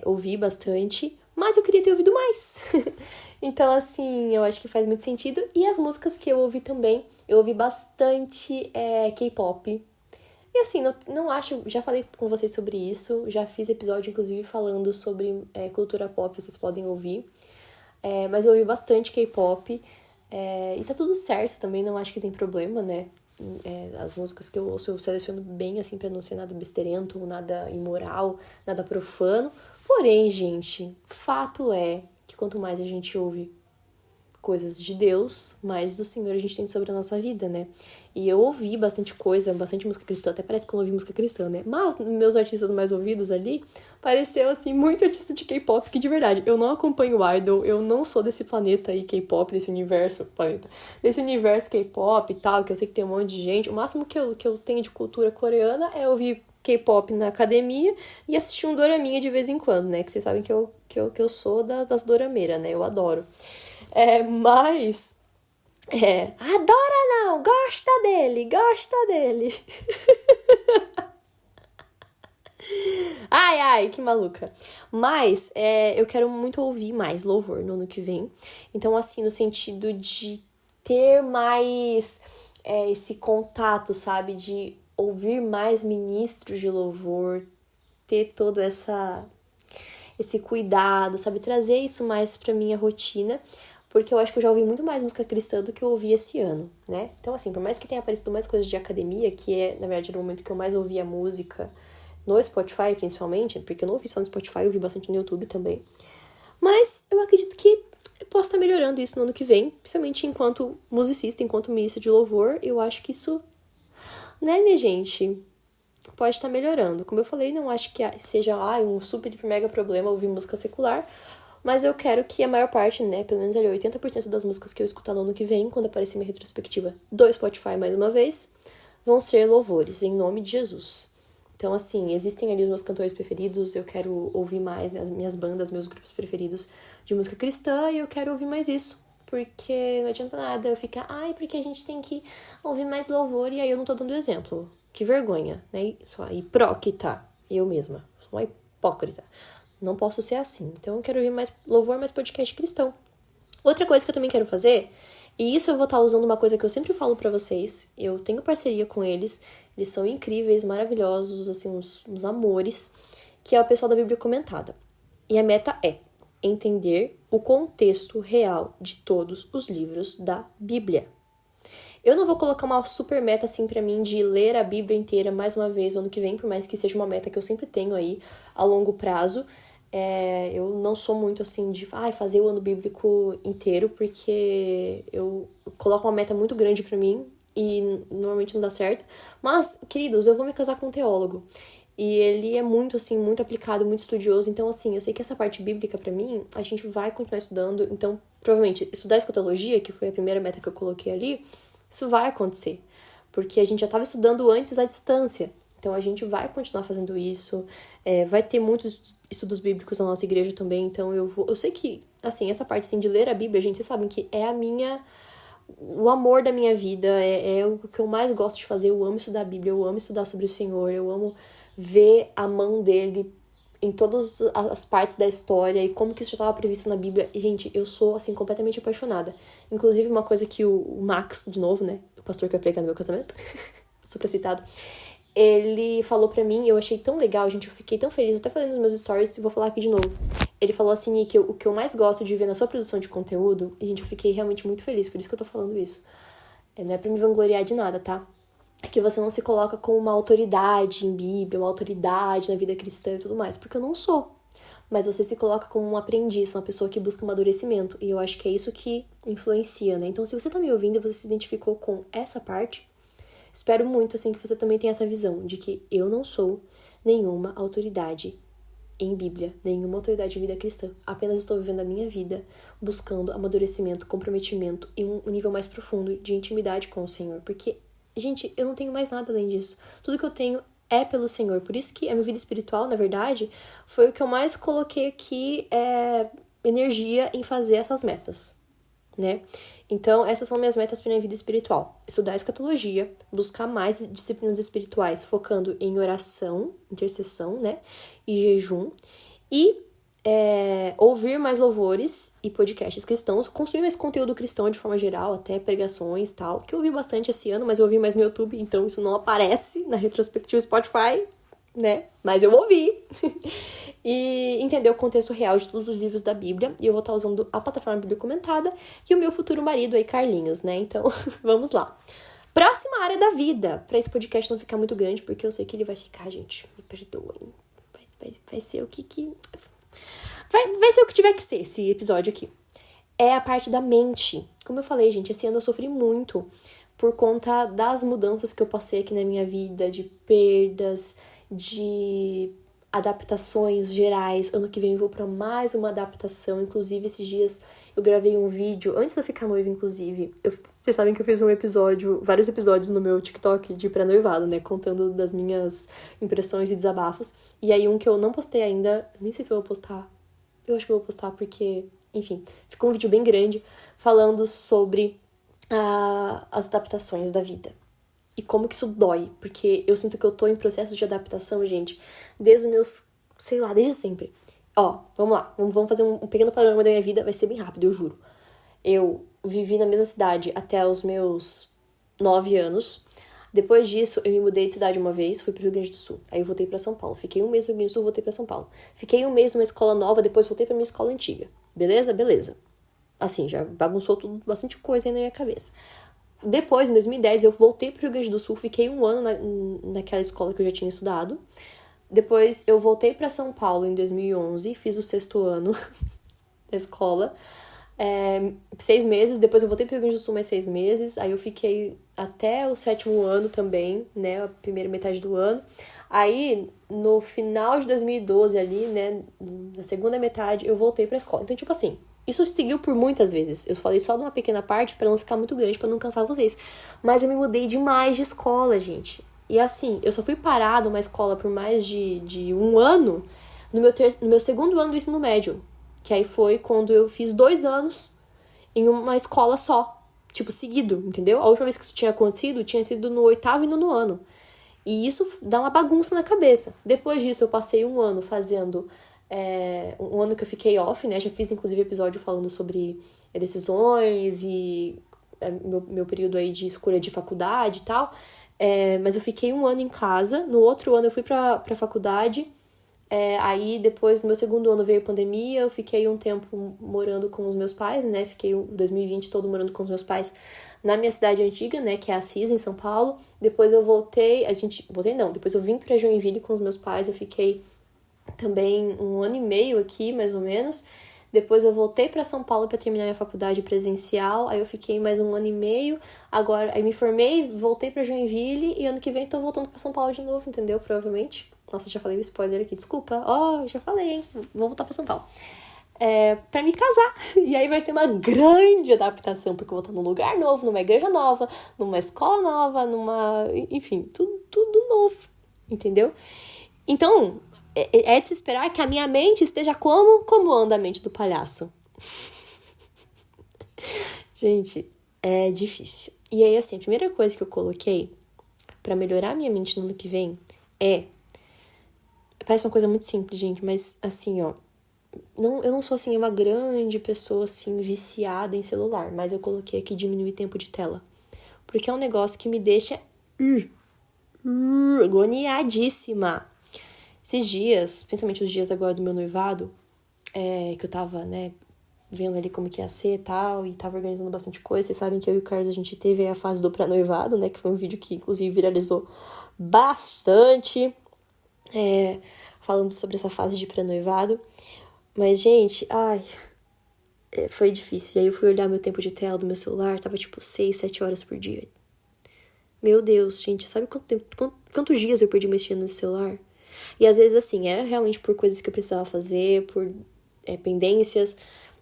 Ouvi bastante, mas eu queria ter ouvido mais. Então, assim, eu acho que faz muito sentido. E as músicas que eu ouvi também, eu ouvi bastante K-pop. E assim, não acho, já falei com vocês sobre isso, já fiz episódio, inclusive, falando sobre cultura pop, vocês podem ouvir. Mas eu ouvi bastante K-pop, e tá tudo certo também, não acho que tem problema, né? As músicas que eu ouço eu seleciono bem, assim, pra não ser nada besteirento, nada imoral, nada profano. Porém, gente, fato é que quanto mais a gente ouve coisas de Deus, mais do Senhor a gente tem sobre a nossa vida, né? E eu ouvi bastante coisa, bastante música cristã, até parece que eu não ouvi música cristã, né? Mas meus artistas mais ouvidos ali, pareceu, assim, muito artista de K-pop, que de verdade, eu não acompanho o Idol, eu não sou desse planeta aí, K-pop, desse universo K-pop e tal, que eu sei que tem um monte de gente. O máximo que eu tenho de cultura coreana é ouvir K-pop na academia e assistir um doraminha de vez em quando, né? Que vocês sabem que eu sou das dorameiras, né? Eu adoro. Mas... adora não, gosta dele. Ai, que maluca. Mas eu quero muito ouvir mais louvor no ano que vem. Então, assim, no sentido de ter mais esse contato, sabe? De ouvir mais ministros de louvor, ter todo esse cuidado, sabe? Trazer isso mais pra minha rotina. Porque eu acho que eu já ouvi muito mais música cristã do que eu ouvi esse ano, né? Então, assim, por mais que tenha aparecido mais coisas de academia, que na verdade, no momento que eu mais ouvia música, no Spotify, principalmente, porque eu não ouvi só no Spotify, eu ouvi bastante no YouTube também. Mas eu acredito que eu posso estar melhorando isso no ano que vem, principalmente enquanto musicista, enquanto ministra de louvor, eu acho que isso, né, minha gente, pode estar melhorando. Como eu falei, não acho que seja um super mega problema ouvir música secular, mas eu quero que a maior parte, né, pelo menos ali 80% das músicas que eu escutar no ano que vem, quando aparecer minha retrospectiva do Spotify mais uma vez, vão ser louvores, em nome de Jesus. Então, assim, existem ali os meus cantores preferidos, eu quero ouvir mais as minhas bandas, meus grupos preferidos de música cristã, e eu quero ouvir mais isso. Porque não adianta nada eu ficar, porque a gente tem que ouvir mais louvor, e aí eu não tô dando exemplo. Que vergonha, né? Sou hipócrita, eu mesma, sou uma hipócrita. Não posso ser assim. Então eu quero ouvir mais louvor, mais podcast cristão. Outra coisa que eu também quero fazer, e isso eu vou estar usando uma coisa que eu sempre falo pra vocês, eu tenho parceria com eles, eles são incríveis, maravilhosos, assim, uns amores, que é o pessoal da Bíblia Comentada. E a meta é entender o contexto real de todos os livros da Bíblia. Eu não vou colocar uma super meta assim pra mim de ler a Bíblia inteira mais uma vez no ano que vem, por mais que seja uma meta que eu sempre tenho aí a longo prazo. Eu não sou muito assim de fazer o ano bíblico inteiro, porque eu coloco uma meta muito grande pra mim e normalmente não dá certo. Mas, queridos, eu vou me casar com um teólogo. E ele é muito, assim, muito aplicado, muito estudioso. Então, assim, eu sei que essa parte bíblica, pra mim, a gente vai continuar estudando. Então, provavelmente, estudar escatologia, que foi a primeira meta que eu coloquei ali, isso vai acontecer. Porque a gente já estava estudando antes à distância. Então, a gente vai continuar fazendo isso. Vai ter muitos estudos bíblicos na nossa igreja também. Então, eu sei que, assim, essa parte, assim, de ler a Bíblia, gente, vocês sabem que é o amor da minha vida, é o que eu mais gosto de fazer. Eu amo estudar a Bíblia, eu amo estudar sobre o Senhor, eu amo ver a mão dele em todas as partes da história e como que isso já estava previsto na Bíblia. E, gente, eu sou, assim, completamente apaixonada. Inclusive, uma coisa que o Max, de novo, né, o pastor que vai pregar no meu casamento, super citado, ele falou pra mim, eu achei tão legal, gente, eu fiquei tão feliz, eu até falei nos meus stories e vou falar aqui de novo. Ele falou assim, que o que eu mais gosto de ver na sua produção de conteúdo, e, gente, eu fiquei realmente muito feliz, por isso que eu tô falando isso. Não é pra me vangloriar de nada, tá? É que você não se coloca como uma autoridade em Bíblia, uma autoridade na vida cristã e tudo mais, porque eu não sou. Mas você se coloca como um aprendiz, uma pessoa que busca amadurecimento, e eu acho que é isso que influencia, né? Então, se você tá me ouvindo e você se identificou com essa parte, espero muito, assim, que você também tenha essa visão de que eu não sou nenhuma autoridade em Bíblia, nenhuma autoridade em vida cristã. Apenas estou vivendo a minha vida, buscando amadurecimento, comprometimento e um nível mais profundo de intimidade com o Senhor. Porque, gente, eu não tenho mais nada além disso. Tudo que eu tenho é pelo Senhor. Por isso que a minha vida espiritual, na verdade, foi o que eu mais coloquei aqui, energia em fazer essas metas, né? Então, essas são minhas metas para minha vida espiritual. Estudar escatologia, buscar mais disciplinas espirituais, focando em oração, intercessão, né? E jejum. E ouvir mais louvores e podcasts cristãos, consumir mais conteúdo cristão de forma geral, até pregações e tal, que eu ouvi bastante esse ano, mas eu ouvi mais no YouTube, então isso não aparece na retrospectiva Spotify, né? Mas eu ouvi. E entender o contexto real de todos os livros da Bíblia. E eu vou estar usando a plataforma Bíblia Comentada e o meu futuro marido aí, Carlinhos, né? Então, vamos lá. Próxima área da vida. Pra esse podcast não ficar muito grande, porque eu sei que ele vai ficar, gente, me perdoem. Vai ser o que... Vai ser o que tiver que ser esse episódio aqui. É a parte da mente. Como eu falei, gente, esse ano eu sofri muito por conta das mudanças que eu passei aqui na minha vida, de perdas, de adaptações gerais. Ano que vem eu vou pra mais uma adaptação. Inclusive, esses dias eu gravei um vídeo, antes de eu ficar noiva, inclusive. Vocês sabem que eu fiz vários episódios no meu TikTok de pré-noivado, né? Contando das minhas impressões e desabafos. E aí, um que eu não postei ainda, nem sei se eu vou postar. Eu acho que eu vou postar porque, enfim, ficou um vídeo bem grande falando sobre as adaptações da vida. E como que isso dói, porque eu sinto que eu tô em processo de adaptação, gente, desde os meus, sei lá, desde sempre. Ó, vamos lá, vamos fazer um pequeno panorama da minha vida, vai ser bem rápido, eu juro. Eu vivi na mesma cidade até os meus 9 anos. Depois disso, eu me mudei de cidade uma vez, fui pro Rio Grande do Sul. Aí eu voltei pra São Paulo. Fiquei um mês no Rio Grande do Sul, voltei pra São Paulo. Fiquei um mês numa escola nova, depois voltei pra minha escola antiga. Beleza? Beleza. Assim, já bagunçou tudo, bastante coisa aí na minha cabeça. Depois, em 2010, eu voltei pro Rio Grande do Sul, fiquei um ano naquela escola que eu já tinha estudado. Depois, eu voltei pra São Paulo em 2011, fiz o 6º ano da escola. 6 meses, depois eu voltei pro Rio Grande do Sul mais 6 meses, aí eu fiquei até o 7º ano também, né, a primeira metade do ano. Aí, no final de 2012 ali, né, na segunda metade, eu voltei pra escola. Então, tipo assim, isso seguiu por muitas vezes. Eu falei só de uma pequena parte pra não ficar muito grande, pra não cansar vocês. Mas eu me mudei demais de escola, gente. E assim, eu só fui parar numa escola por mais de um ano no meu 2º ano do ensino médio. Que aí foi quando eu fiz 2 anos em uma escola só. Tipo, seguido, entendeu? A última vez que isso tinha acontecido, tinha sido no 8º e 9º ano. E isso dá uma bagunça na cabeça. Depois disso, eu passei um ano fazendo Um ano que eu fiquei off, né? Já fiz, inclusive, episódio falando sobre decisões e meu período aí de escolha de faculdade e tal. Mas eu fiquei um ano em casa. No outro ano eu fui pra faculdade. Aí depois, no meu segundo ano, veio a pandemia. Eu fiquei um tempo morando com os meus pais, né? Fiquei 2020 todo morando com os meus pais na minha cidade antiga, né? Que é Assis, em São Paulo. Depois eu voltei... Depois eu vim pra Joinville com os meus pais. Eu fiquei também um ano e meio aqui, mais ou menos. Depois eu voltei para São Paulo para terminar minha faculdade presencial. Aí eu fiquei mais um ano e meio. Agora, aí me formei, voltei para Joinville e ano que vem tô voltando para São Paulo de novo, entendeu? Provavelmente. Nossa, já falei o spoiler aqui, desculpa. Já falei, hein? Vou voltar para São Paulo. Pra me casar. E aí vai ser uma grande adaptação, porque eu vou estar num lugar novo, numa igreja nova, numa escola nova, enfim, tudo novo, entendeu? Então, é de se esperar que a minha mente esteja como anda a mente do palhaço. Gente, é difícil. E aí, assim, a primeira coisa que eu coloquei pra melhorar a minha mente no ano que vem parece uma coisa muito simples, gente, mas assim, ó. Eu não sou, assim, uma grande pessoa, assim, viciada em celular, mas eu coloquei aqui diminuir tempo de tela. Porque é um negócio que me deixa agoniadíssima. Esses dias, principalmente os dias agora do meu noivado, que eu tava, né, vendo ali como que ia ser e tal, e tava organizando bastante coisa. Vocês sabem que eu e o Carlos, a gente teve a fase do pré-noivado, né, que foi um vídeo que, inclusive, viralizou bastante, falando sobre essa fase de pré-noivado. Mas, gente, foi difícil. E aí eu fui olhar meu tempo de tela do meu celular, tava tipo 6, 7 horas por dia. Meu Deus, gente, sabe quantos dias eu perdi mexendo nesse celular? E às vezes, assim, era realmente por coisas que eu precisava fazer, por pendências,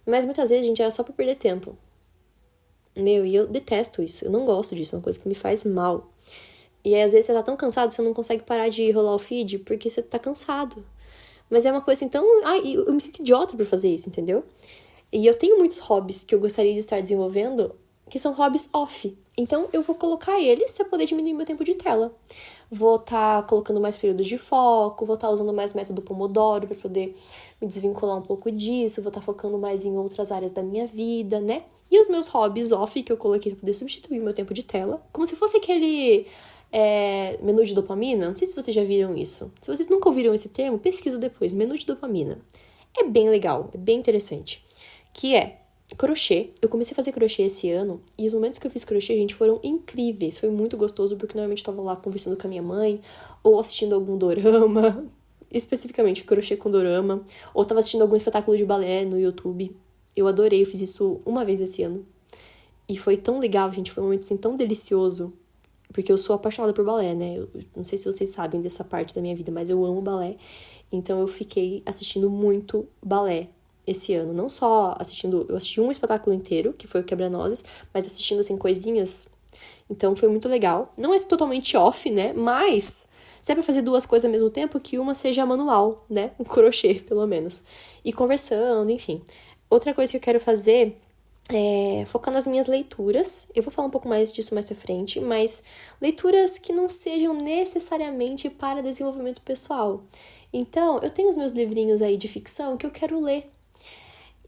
mas muitas vezes, gente, era só pra perder tempo. E eu detesto isso, eu não gosto disso, é uma coisa que me faz mal. E aí, às vezes, você tá tão cansado, você não consegue parar de rolar o feed porque você tá cansado. Mas é uma coisa assim tão... eu me sinto idiota por fazer isso, entendeu? E eu tenho muitos hobbies que eu gostaria de estar desenvolvendo que são hobbies off. Então, eu vou colocar eles pra poder diminuir meu tempo de tela. Vou estar colocando mais períodos de foco, vou estar usando mais método Pomodoro pra poder me desvincular um pouco disso, vou estar focando mais em outras áreas da minha vida, né? E os meus hobbies off que eu coloquei pra poder substituir meu tempo de tela, como se fosse aquele menu de dopamina. Não sei se vocês já viram isso. Se vocês nunca ouviram esse termo, pesquisa depois, menu de dopamina. É bem legal, é bem interessante. Que é crochê. Eu comecei a fazer crochê esse ano e os momentos que eu fiz crochê, gente, foram incríveis. Foi muito gostoso porque normalmente eu tava lá conversando com a minha mãe ou assistindo algum dorama, especificamente crochê com dorama, ou tava assistindo algum espetáculo de balé no YouTube. Eu adorei, eu fiz isso uma vez esse ano. E foi tão legal, gente, foi um momento assim tão delicioso. Porque eu sou apaixonada por balé, né? Eu não sei se vocês sabem dessa parte da minha vida, mas eu amo balé. Então eu fiquei assistindo muito balé esse ano. Não só assistindo... Eu assisti um espetáculo inteiro, que foi o Quebra-Nozes, mas assistindo, assim, coisinhas. Então foi muito legal. Não é totalmente off, né? Mas se é pra fazer duas coisas ao mesmo tempo, que uma seja manual, né? Um crochê, pelo menos. E conversando, enfim. Outra coisa que eu quero fazer... focar nas minhas leituras. Eu vou falar um pouco mais disso mais pra frente, mas leituras que não sejam necessariamente para desenvolvimento pessoal. Então, eu tenho os meus livrinhos aí de ficção que eu quero ler.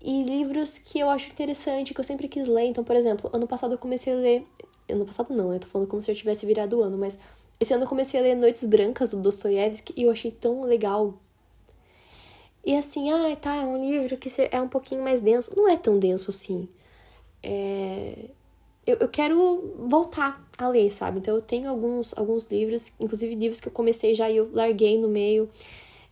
E livros que eu acho interessante, que eu sempre quis ler. Então, por exemplo, ano passado eu comecei a ler... Ano passado não, né? Tô falando como se eu tivesse virado o ano, mas... Esse ano eu comecei a ler Noites Brancas, do Dostoiévski, e eu achei tão legal. E assim, é um livro que é um pouquinho mais denso. Não é tão denso assim. Eu quero voltar a ler, sabe? Então eu tenho alguns livros, inclusive livros que eu comecei já e eu larguei no meio.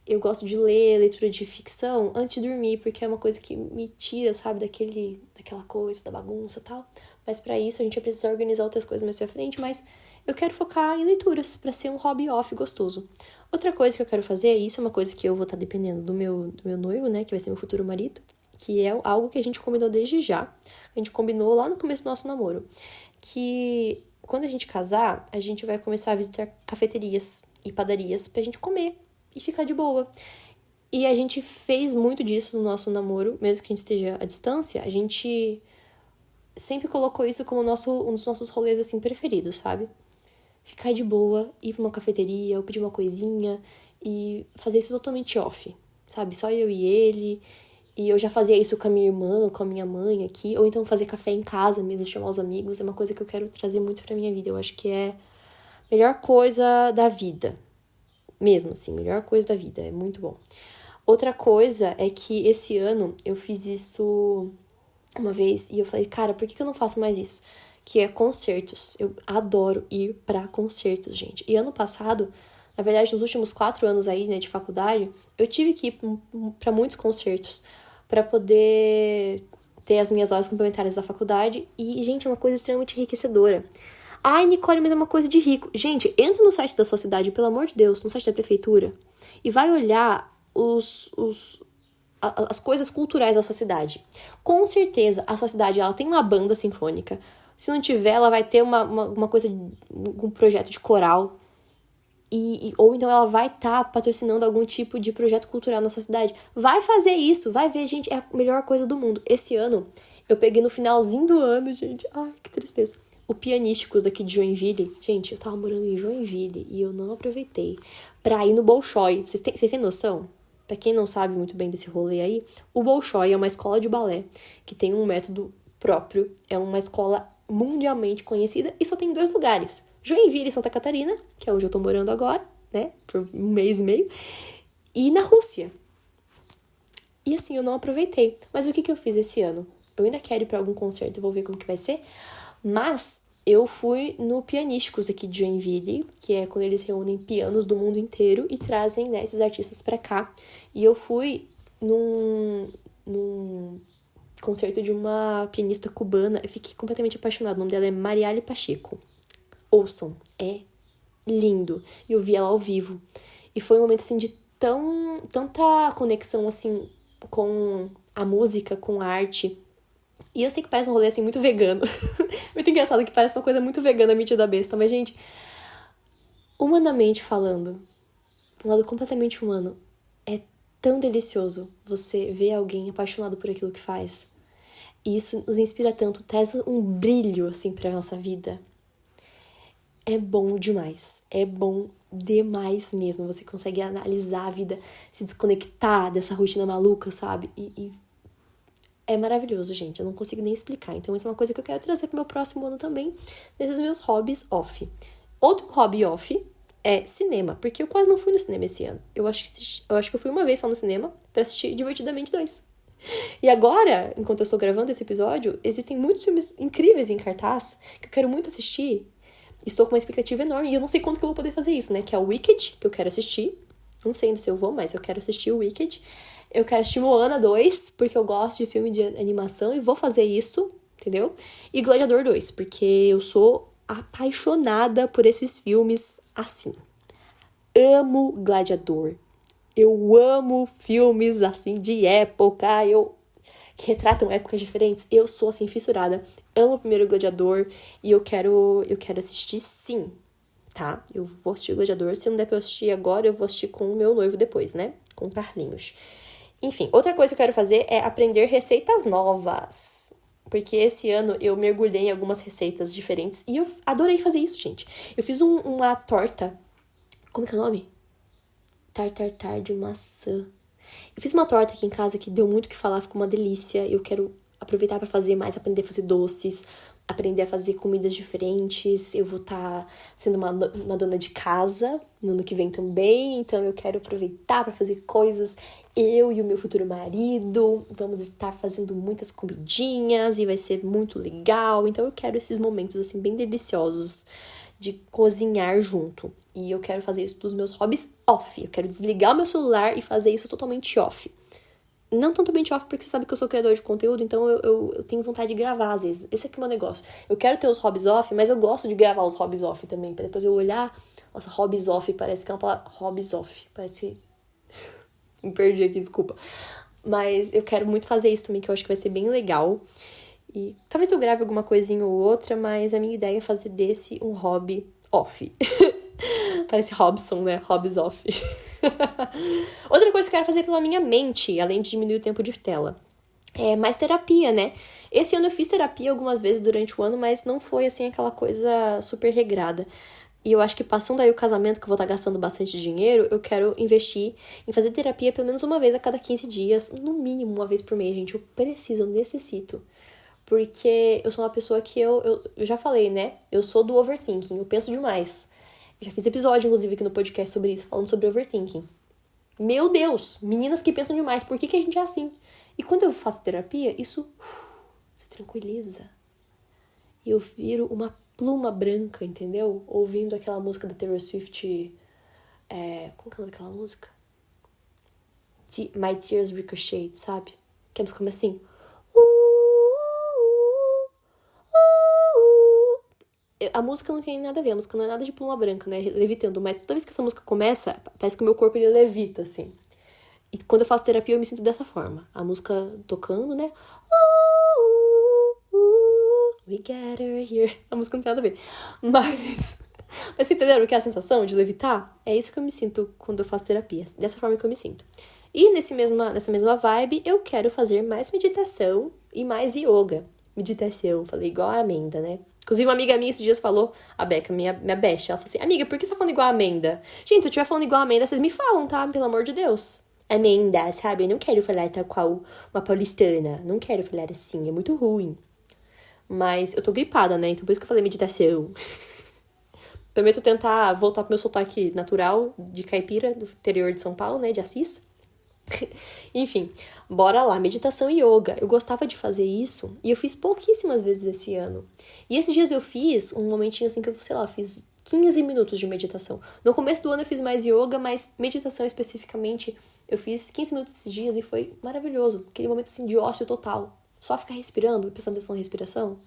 Eu gosto de ler leitura de ficção antes de dormir, porque é uma coisa que me tira, sabe, daquela coisa, da bagunça e tal. Mas pra isso a gente vai precisar organizar outras coisas mais pra frente, mas eu quero focar em leituras, pra ser um hobby off gostoso. Outra coisa que eu quero fazer, e isso é uma coisa que eu vou estar dependendo do meu noivo, né, que vai ser meu futuro marido, que é algo que a gente combinou desde já. A gente combinou lá no começo do nosso namoro, que quando a gente casar, a gente vai começar a visitar cafeterias e padarias pra gente comer e ficar de boa. E a gente fez muito disso no nosso namoro, mesmo que a gente esteja à distância, a gente sempre colocou isso como um dos nossos rolês, assim, preferidos, sabe? Ficar de boa, ir pra uma cafeteria ou pedir uma coisinha e fazer isso totalmente off. sabe? Só eu e ele. E eu já fazia isso com a minha irmã, com a minha mãe aqui. Ou então fazer café em casa mesmo, chamar os amigos. É uma coisa que eu quero trazer muito pra minha vida. Eu acho que é a melhor coisa da vida. Mesmo assim, melhor coisa da vida. É muito bom. Outra coisa é que esse ano eu fiz isso uma vez e eu falei, cara, por que eu não faço mais isso? Que é concertos. Eu adoro ir pra concertos, gente. E ano passado, na verdade, nos últimos 4 anos aí, né, de faculdade, eu tive que ir pra muitos concertos pra poder ter as minhas horas complementares da faculdade. E, gente, é uma coisa extremamente enriquecedora. Ai, Nicole, mas é uma coisa de rico. Gente, entra no site da sua cidade, pelo amor de Deus, no site da prefeitura, e vai olhar as coisas culturais da sua cidade. Com certeza, a sua cidade ela tem uma banda sinfônica. Se não tiver, ela vai ter uma coisa, um projeto de coral. Ou então ela vai estar patrocinando algum tipo de projeto cultural na sua cidade. Vai fazer isso, vai ver, gente, é a melhor coisa do mundo. Esse ano, eu peguei no finalzinho do ano, gente. Ai, que tristeza. O Pianísticos daqui de Joinville. Gente, eu tava morando em Joinville e eu não aproveitei pra ir no Bolshoi. Vocês têm noção? Pra quem não sabe muito bem desse rolê aí, o Bolshoi é uma escola de balé que tem um método próprio. É uma escola mundialmente conhecida e só tem 2 lugares. Joinville e Santa Catarina, que é onde eu tô morando agora, né? Por 1 mês e meio. E na Rússia. E assim, eu não aproveitei. Mas o que eu fiz esse ano? Eu ainda quero ir pra algum concerto, vou ver como que vai ser. Mas eu fui no Pianísticos aqui de Joinville, que é quando eles reúnem pianos do mundo inteiro e trazem, né, esses artistas pra cá. E eu fui num concerto de uma pianista cubana. Eu fiquei completamente apaixonada. O nome dela é Mariali Pacheco. Ouçam, é lindo. E eu vi ela ao vivo. E foi um momento, assim, de tanta conexão, assim, com a música, com a arte. E eu sei que parece um rolê, assim, muito vegano. Muito engraçado que parece uma coisa muito vegana, metida besta. Mas, gente, humanamente falando, um lado completamente humano, é tão delicioso você ver alguém apaixonado por aquilo que faz. E isso nos inspira tanto, traz um brilho, assim, pra nossa vida. É bom demais. É bom demais mesmo. Você consegue analisar a vida, se desconectar dessa rotina maluca, sabe? E é maravilhoso, gente. Eu não consigo nem explicar. Então, isso é uma coisa que eu quero trazer pro meu próximo ano também, nesses meus hobbies off. Outro hobby off é cinema, porque eu quase não fui no cinema esse ano. Eu acho que eu fui uma vez só no cinema pra assistir Divertidamente 2. E agora, enquanto eu estou gravando esse episódio, existem muitos filmes incríveis em cartaz que eu quero muito assistir. Estou com uma expectativa enorme e eu não sei quando que eu vou poder fazer isso, né? Que é o Wicked, que eu quero assistir. Não sei ainda se eu vou, mas eu quero assistir o Wicked. Eu quero assistir Moana 2, porque eu gosto de filme de animação e vou fazer isso, entendeu? E Gladiador 2, porque eu sou apaixonada por esses filmes assim. Amo Gladiador. Eu amo filmes assim de época, que retratam épocas diferentes. Eu sou assim fissurada. Amo o primeiro Gladiador e eu quero assistir sim, tá? Eu vou assistir o Gladiador. Se não der pra eu assistir agora, eu vou assistir com o meu noivo depois, né? Com o Carlinhos. Enfim, outra coisa que eu quero fazer é aprender receitas novas. Porque esse ano eu mergulhei em algumas receitas diferentes e eu adorei fazer isso, gente. Eu fiz uma torta. Como que é o nome? Tartar de maçã. Eu fiz uma torta aqui em casa que deu muito o que falar, ficou uma delícia. Eu quero aproveitar pra fazer mais, aprender a fazer doces, aprender a fazer comidas diferentes. Eu vou estar sendo uma dona de casa no ano que vem também, então eu quero aproveitar pra fazer coisas. Eu e o meu futuro marido vamos estar fazendo muitas comidinhas e vai ser muito legal. Então eu quero esses momentos assim bem deliciosos de cozinhar junto. E eu quero fazer isso dos meus hobbies off. Eu quero desligar o meu celular e fazer isso totalmente off. Não totalmente off, porque você sabe que eu sou criador de conteúdo, então eu tenho vontade de gravar às vezes. Esse aqui é o meu negócio. Eu quero ter os hobbies off, mas eu gosto de gravar os hobbies off também. Pra depois eu olhar, nossa, hobbies off, parece que é uma palavra. Hobbies off, parece que... Me perdi aqui, desculpa. Mas eu quero muito fazer isso também, que eu acho que vai ser bem legal. E talvez eu grave alguma coisinha ou outra, mas a minha ideia é fazer desse um hobby off. Parece Robson, né? Hobbies off. Outra coisa que eu quero fazer pela minha mente, além de diminuir o tempo de tela, é mais terapia, né? Esse ano eu fiz terapia algumas vezes durante o ano, mas não foi, assim, aquela coisa super regrada. E eu acho que passando aí o casamento, que eu vou estar gastando bastante dinheiro, eu quero investir em fazer terapia pelo menos uma vez a cada 15 dias, no mínimo uma vez por mês, gente. Eu preciso, eu necessito. Porque eu sou uma pessoa que eu já falei, né? Eu sou do overthinking, eu penso demais. Eu já fiz episódio, inclusive, aqui no podcast sobre isso, falando sobre overthinking. Meu Deus, meninas que pensam demais, por que a gente é assim? E quando eu faço terapia, isso se tranquiliza. E eu viro uma pluma branca, entendeu? Ouvindo aquela música da Taylor Swift. Como que é o nome daquela música? My Tears Ricochet, sabe? Que a música começa assim. A música não tem nada a ver, a música não é nada de pluma branca, né? Levitando, mas toda vez que essa música começa, parece que o meu corpo ele levita, assim. E quando eu faço terapia, eu me sinto dessa forma. A música tocando, né? We gather here. A música não tem nada a ver. Mas vocês entenderam o que é a sensação de levitar? É isso que eu me sinto quando eu faço terapia. Dessa forma que eu me sinto. E nessa mesma vibe, eu quero fazer mais meditação e mais yoga. Meditação, falei igual a Amanda, né? Inclusive, uma amiga minha esses dias falou, a Becca, minha best, ela falou assim, amiga, por que você tá falando igual a Amanda? Gente, se eu estiver falando igual a Amanda, vocês me falam, tá? Pelo amor de Deus. Amanda, sabe? Eu não quero falar tal qual uma paulistana. Não quero falar assim, é muito ruim. Mas eu tô gripada, né? Então por isso que eu falei meditação. Prometo tentar voltar pro meu sotaque natural de caipira, do interior de São Paulo, né? De Assis. Enfim, bora lá. Meditação e yoga. Eu gostava de fazer isso e eu fiz pouquíssimas vezes esse ano. E esses dias eu fiz um momentinho assim que eu, sei lá, fiz 15 minutos de meditação. No começo do ano eu fiz mais yoga, mas meditação especificamente eu fiz 15 minutos esses dias e foi maravilhoso. Aquele momento assim de ócio total. Só ficar respirando, prestando atenção na respiração.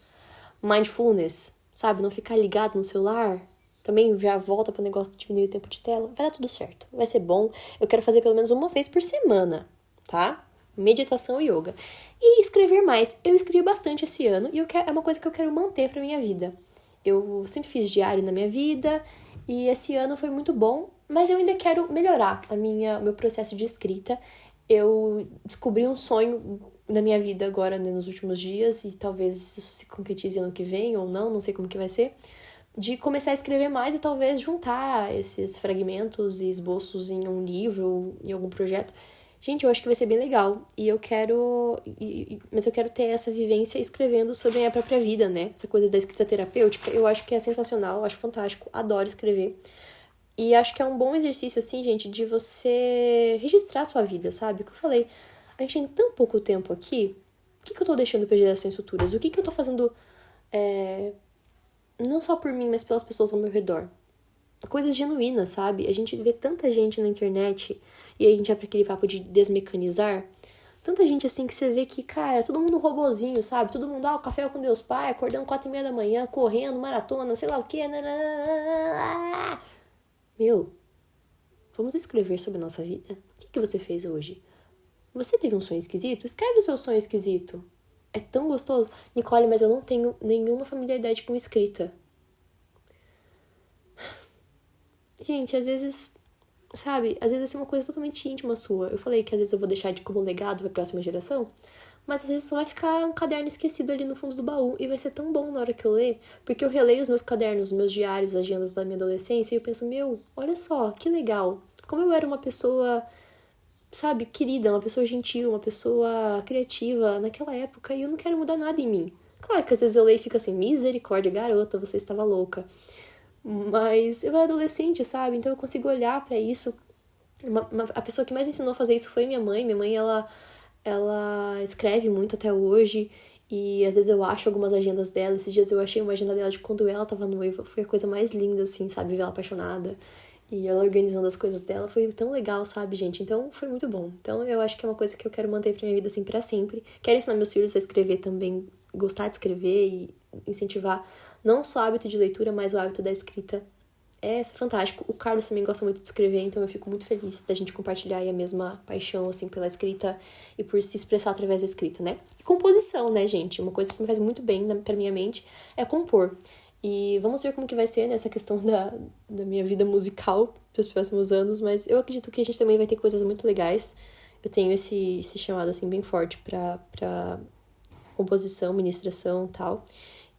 Mindfulness, sabe? Não ficar ligado no celular. Também já volta pro negócio de diminuir o tempo de tela. Vai dar tudo certo. Vai ser bom. Eu quero fazer pelo menos uma vez por semana, tá? Meditação e yoga. E escrever mais. Eu escrevi bastante esse ano e é uma coisa que eu quero manter pra minha vida. Eu sempre fiz diário na minha vida e esse ano foi muito bom, mas eu ainda quero melhorar o meu processo de escrita. Eu descobri um sonho na minha vida agora, né, nos últimos dias, e talvez isso se concretize ano que vem ou não sei como que vai ser, de começar a escrever mais e talvez juntar esses fragmentos e esboços em um livro ou em algum projeto. Gente, eu acho que vai ser bem legal. E eu quero. Mas eu quero ter essa vivência escrevendo sobre a minha própria vida, né? Essa coisa da escrita terapêutica, eu acho que é sensacional, eu acho fantástico, adoro escrever. E acho que é um bom exercício, assim, gente, de você registrar a sua vida, sabe? O que eu falei, a gente tem tão pouco tempo aqui, o que eu tô deixando para gerações futuras? O que eu tô fazendo, não só por mim, mas pelas pessoas ao meu redor? Coisas genuínas, sabe? A gente vê tanta gente na internet, e aí a gente vai pra aquele papo de desmecanizar, tanta gente assim que você vê que, cara, todo mundo robozinho, sabe? Todo mundo, o café com Deus Pai, acordando 4:30 da manhã, correndo, maratona, sei lá o quê. Meu, vamos escrever sobre a nossa vida? O que você fez hoje? Você teve um sonho esquisito? Escreve o seu sonho esquisito. É tão gostoso. Nicole, mas eu não tenho nenhuma familiaridade com escrita. Gente, às vezes, sabe? Às vezes vai ser uma coisa totalmente íntima sua. Eu falei que às vezes eu vou deixar de como legado pra próxima geração, mas às vezes só vai ficar um caderno esquecido ali no fundo do baú e vai ser tão bom na hora que eu ler, porque eu releio os meus cadernos, meus diários, agendas da minha adolescência e eu penso, meu, olha só, que legal. Como eu era uma pessoa, sabe, querida, uma pessoa gentil, uma pessoa criativa naquela época e eu não quero mudar nada em mim. Claro que às vezes eu leio e fico assim, misericórdia, garota, você estava louca. Mas eu era adolescente, sabe? Então eu consigo olhar pra isso. A pessoa que mais me ensinou a fazer isso foi minha mãe. Minha mãe, ela escreve muito até hoje. E às vezes eu acho algumas agendas dela. Esses dias eu achei uma agenda dela de quando ela tava noiva. Foi a coisa mais linda, assim, sabe? Ver ela apaixonada. E ela organizando as coisas dela. Foi tão legal, sabe, gente? Então foi muito bom. Então eu acho que é uma coisa que eu quero manter pra minha vida, assim, pra sempre. Quero ensinar meus filhos a escrever também. Gostar de escrever e incentivar não só o hábito de leitura, mas o hábito da escrita. É fantástico. O Carlos também gosta muito de escrever, então eu fico muito feliz da gente compartilhar aí a mesma paixão, assim, pela escrita e por se expressar através da escrita, né? E composição, né, gente? Uma coisa que me faz muito bem pra minha mente é compor. E vamos ver como que vai ser nessa questão da minha vida musical pros próximos anos, mas eu acredito que a gente também vai ter coisas muito legais. Eu tenho esse chamado, assim, bem forte pra composição, ministração e tal.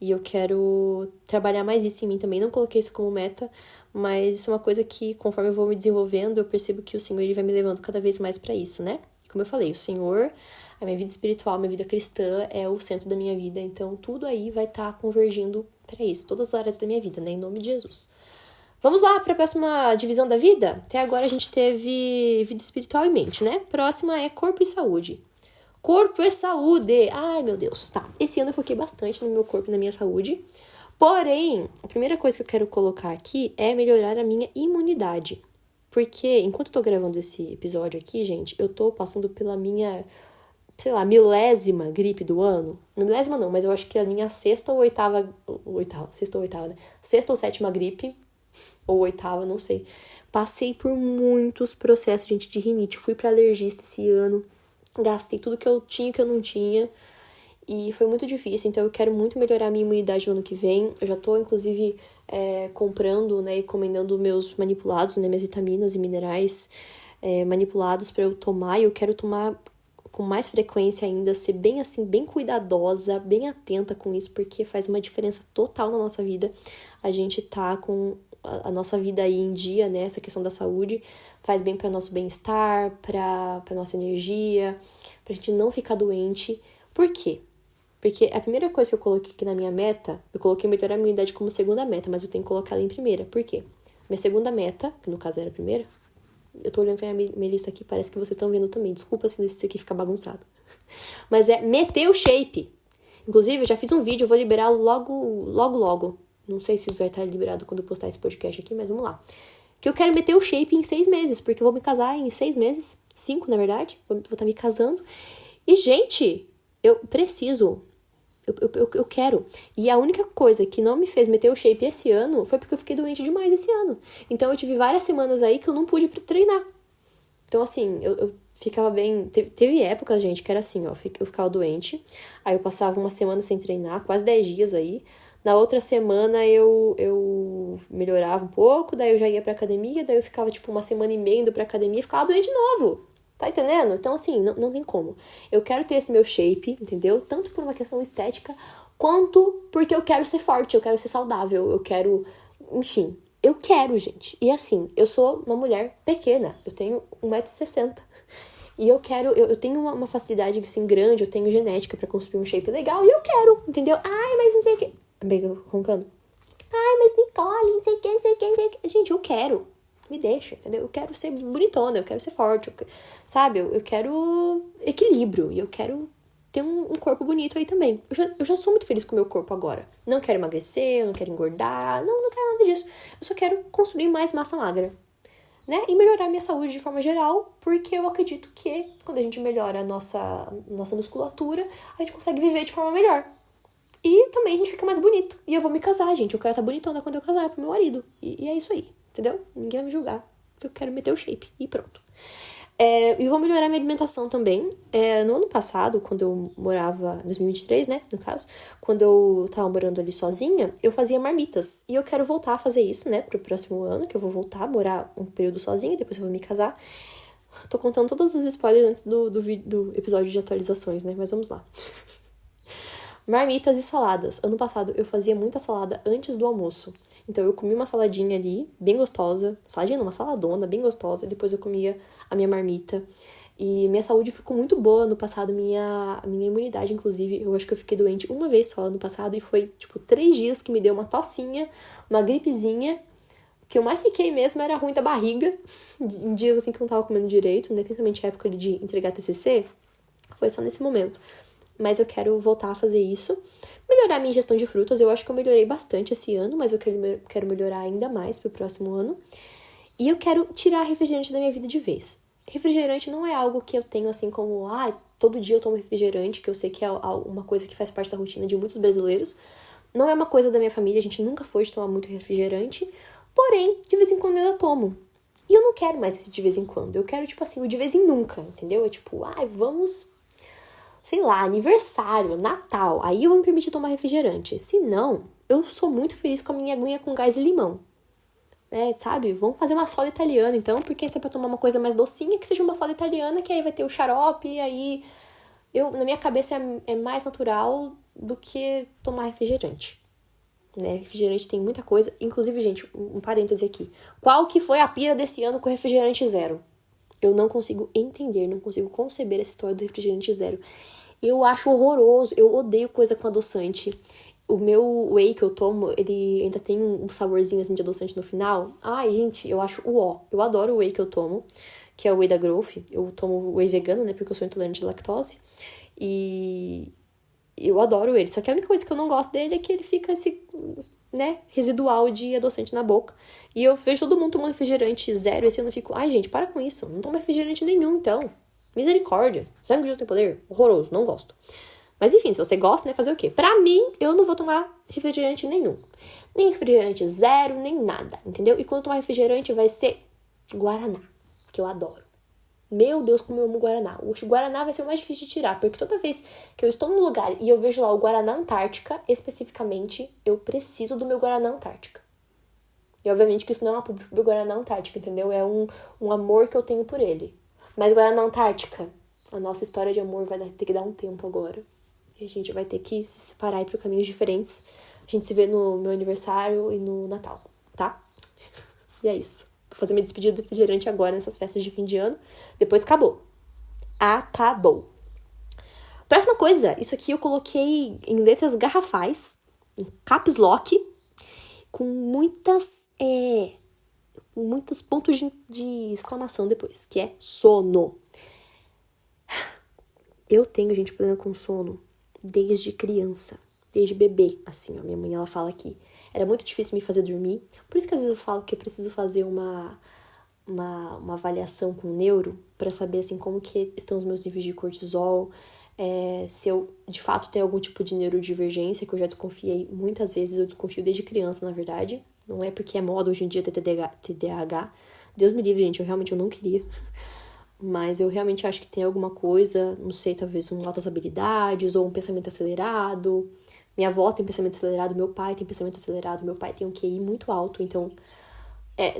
E eu quero trabalhar mais isso em mim também. Não coloquei isso como meta, mas isso é uma coisa que, conforme eu vou me desenvolvendo, eu percebo que o Senhor ele vai me levando cada vez mais pra isso, né? E como eu falei, o Senhor, a minha vida espiritual, a minha vida cristã é o centro da minha vida. Então, tudo aí vai estar convergindo pra isso. Todas as áreas da minha vida, né? Em nome de Jesus. Vamos lá para a próxima divisão da vida? Até agora a gente teve vida espiritual e mente, né? Próxima é corpo e saúde. Corpo e saúde. Ai, meu Deus, tá. Esse ano eu foquei bastante no meu corpo e na minha saúde. Porém, a primeira coisa que eu quero colocar aqui é melhorar a minha imunidade. Porque enquanto eu tô gravando esse episódio aqui, gente, eu tô passando pela minha, sei lá, milésima gripe do ano. Milésima não, mas eu acho que a minha sexta ou oitava, né? Sexta ou sétima gripe, ou oitava, não sei. Passei por muitos processos, gente, de rinite. Fui pra alergista esse ano. Gastei tudo que eu tinha e que eu não tinha. E foi muito difícil, então eu quero muito melhorar a minha imunidade no ano que vem. Eu já tô, inclusive, comprando, né, e encomendando meus manipulados, né, minhas vitaminas e minerais manipulados pra eu tomar. E eu quero tomar com mais frequência ainda, ser bem assim, bem cuidadosa, bem atenta com isso, porque faz uma diferença total na nossa vida. A gente tá com a nossa vida aí em dia, né, essa questão da saúde, faz bem para nosso bem-estar, para nossa energia, pra gente não ficar doente. Por quê? Porque a primeira coisa que eu coloquei aqui na minha meta, eu coloquei melhorar a minha imunidade como segunda meta, mas eu tenho que colocar ela em primeira. Por quê? Minha segunda meta, que no caso era a primeira, eu tô olhando pra minha lista aqui, parece que vocês estão vendo também. Desculpa se isso aqui fica bagunçado. Mas é meter o shape. Inclusive, eu já fiz um vídeo, eu vou liberá-lo logo. Não sei se vai estar liberado quando eu postar esse podcast aqui, mas vamos lá. Que eu quero meter o shape em 6 meses, porque eu vou me casar em 6 meses. 5, na verdade. Vou estar me casando. E, gente, eu preciso. Eu quero. E a única coisa que não me fez meter o shape esse ano foi porque eu fiquei doente demais esse ano. Então, eu tive várias semanas aí que eu não pude treinar. Então, assim, eu ficava bem... Teve épocas, gente, que era assim, ó. Eu ficava doente. Aí eu passava uma semana sem treinar, quase 10 dias aí. Na outra semana eu melhorava um pouco, daí eu já ia pra academia, daí eu ficava tipo uma semana e meia indo pra academia e ficava doente de novo. Tá entendendo? Então, assim, não tem como. Eu quero ter esse meu shape, entendeu? Tanto por uma questão estética, quanto porque eu quero ser forte, eu quero ser saudável, eu quero... Enfim, eu quero, gente. E assim, eu sou uma mulher pequena, eu tenho 1,60 m. E eu quero, eu tenho uma facilidade assim grande, eu tenho genética pra construir um shape legal e eu quero, entendeu? Ai, mas não sei o que. Bem, roncando. Ai, mas Nicole, não sei o que. Gente, eu quero. Me deixa, entendeu? Eu quero ser bonitona, eu quero ser forte, sabe? Eu quero equilíbrio e eu quero ter um corpo bonito aí também. Eu já sou muito feliz com o meu corpo agora. Não quero emagrecer, eu não quero engordar, não quero nada disso. Eu só quero construir mais massa magra, né? E melhorar a minha saúde de forma geral, porque eu acredito que quando a gente melhora a nossa musculatura, a gente consegue viver de forma melhor. E também a gente fica mais bonito. E eu vou me casar, gente. Eu quero estar bonitona quando eu casar pro meu marido. E é isso aí, entendeu? Ninguém vai me julgar. Eu quero meter o shape. E pronto. E vou melhorar minha alimentação também. No ano passado, quando eu morava... 2023, né? No caso. Quando eu tava morando ali sozinha, eu fazia marmitas. E eu quero voltar a fazer isso, né? Pro próximo ano, que eu vou voltar a morar um período sozinha. Depois eu vou me casar. Tô contando todos os spoilers antes do episódio de atualizações, né? Mas vamos lá. Marmitas e saladas. Ano passado eu fazia muita salada antes do almoço. Então eu comia uma saladinha ali, bem gostosa. Saladinha não, uma saladona, bem gostosa. Depois eu comia a minha marmita. E minha saúde ficou muito boa ano passado. Minha imunidade, inclusive, eu acho que eu fiquei doente uma vez só ano passado. E foi, tipo, 3 dias que me deu uma tossinha, uma gripezinha. O que eu mais fiquei mesmo era ruim da barriga. Em dias assim que eu não tava comendo direito, né? Principalmente na época de entregar TCC. Foi só nesse momento. Mas eu quero voltar a fazer isso. Melhorar a minha ingestão de frutas. Eu acho que eu melhorei bastante esse ano, mas eu quero melhorar ainda mais pro próximo ano. E eu quero tirar refrigerante da minha vida de vez. Refrigerante não é algo que eu tenho assim como... todo dia eu tomo refrigerante, que eu sei que é uma coisa que faz parte da rotina de muitos brasileiros. Não é uma coisa da minha família, a gente nunca foi de tomar muito refrigerante. Porém, de vez em quando eu ainda tomo. E eu não quero mais esse de vez em quando. Eu quero, tipo assim, o de vez em nunca, entendeu? É tipo, vamos... sei lá, aniversário, Natal, aí eu vou me permitir tomar refrigerante. Se não, eu sou muito feliz com a minha aguinha com gás e limão. Sabe? Vamos fazer uma soda italiana, então, porque se é pra tomar uma coisa mais docinha, que seja uma soda italiana, que aí vai ter o xarope, e aí Na minha cabeça é mais natural do que tomar refrigerante. Né? Refrigerante tem muita coisa. Inclusive, gente, um parêntese aqui. Qual que foi a pira desse ano com refrigerante zero? Eu não consigo entender, não consigo conceber essa história do refrigerante zero. Eu acho horroroso, eu odeio coisa com adoçante. O meu whey que eu tomo, ele ainda tem um saborzinho assim de adoçante no final. Ai, gente, eu acho Eu adoro o whey que eu tomo, que é o whey da Growth. Eu tomo whey vegano, né, porque eu sou intolerante à lactose. E eu adoro ele. Só que a única coisa que eu não gosto dele é que ele fica esse, né, residual de adoçante na boca. E eu vejo todo mundo tomando refrigerante zero, e assim eu não fico, ai, gente, para com isso. Não toma refrigerante nenhum, então. Misericórdia. Sangue de Deus tem poder. Horroroso, não gosto. Mas enfim, se você gosta, né, fazer o quê? Pra mim, eu não vou tomar refrigerante nenhum. Nem refrigerante zero, nem nada, entendeu? E quando eu tomar refrigerante vai ser Guaraná, que eu adoro. Meu Deus, como eu amo Guaraná. O Guaraná vai ser o mais difícil de tirar, porque toda vez que eu estou num lugar e eu vejo lá o Guaraná Antártica, especificamente, eu preciso do meu Guaraná Antártica. E obviamente que isso não é uma publi do Guaraná Antártica, entendeu? É um amor que eu tenho por ele. Mas Guaraná Antártica, a nossa história de amor vai ter que dar um tempo agora. E a gente vai ter que se separar e ir por caminhos diferentes. A gente se vê no meu aniversário e no Natal, tá? E é isso. Vou fazer minha despedida do refrigerante agora nessas festas de fim de ano. Depois acabou. Acabou. Próxima coisa. Isso aqui eu coloquei em letras garrafais, em caps lock, com muitos pontos de exclamação depois, que é sono. Eu tenho, gente, problema com sono desde criança, desde bebê, assim, ó. Minha mãe, ela fala que era muito difícil me fazer dormir. Por isso que às vezes eu falo que eu preciso fazer uma avaliação com o neuro para saber, assim, como que estão os meus níveis de cortisol, se eu, de fato, tenho algum tipo de neurodivergência, que eu já desconfiei muitas vezes, eu desconfio desde criança, na verdade. Não é porque é moda hoje em dia ter TDAH. Deus me livre, gente, eu não queria. Mas eu realmente acho que tem alguma coisa, não sei, talvez altas habilidades ou um pensamento acelerado. Minha avó tem pensamento acelerado, meu pai tem pensamento acelerado, meu pai tem um QI muito alto, então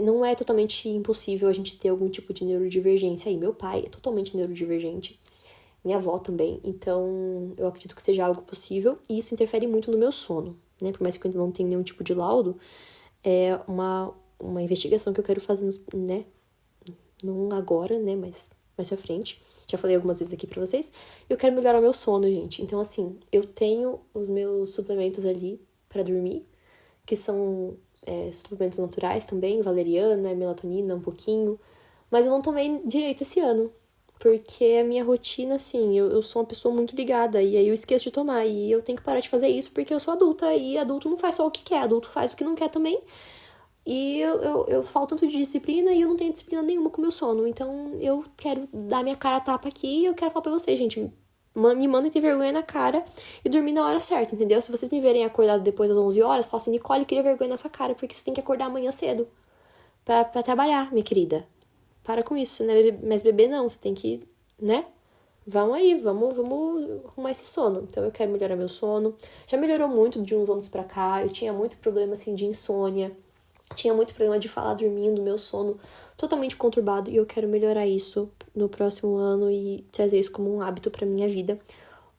não é totalmente impossível a gente ter algum tipo de neurodivergência aí. Meu pai é totalmente neurodivergente, minha avó também, então eu acredito que seja algo possível e isso interfere muito no meu sono, né? Por mais que eu ainda não tenha nenhum tipo de laudo, é uma investigação que eu quero fazer, né? Não agora, né, mas mais pra frente. Já falei algumas vezes aqui pra vocês. Eu quero melhorar o meu sono, gente. Então, assim, eu tenho os meus suplementos ali pra dormir, que são suplementos naturais também, valeriana, melatonina, um pouquinho. Mas eu não tomei direito esse ano, porque a minha rotina, assim, eu sou uma pessoa muito ligada, e aí eu esqueço de tomar. E eu tenho que parar de fazer isso porque eu sou adulta, e adulto não faz só o que quer, adulto faz o que não quer também. E eu falo tanto de disciplina e eu não tenho disciplina nenhuma com o meu sono. Então eu quero dar minha cara a tapa aqui e eu quero falar pra vocês, gente. Me mandem ter vergonha na cara e dormir na hora certa, entendeu? Se vocês me verem acordado depois das 11 horas, fala assim, Nicole, queria vergonha na sua cara, porque você tem que acordar amanhã cedo pra trabalhar, minha querida. Para com isso, né? Mas bebê não, você tem que, né? Vamos aí, vamos arrumar esse sono. Então eu quero melhorar meu sono. Já melhorou muito de uns anos pra cá. Eu tinha muito problema, assim, de insônia. Tinha muito problema de falar dormindo, meu sono totalmente conturbado e eu quero melhorar isso no próximo ano e trazer isso como um hábito pra minha vida.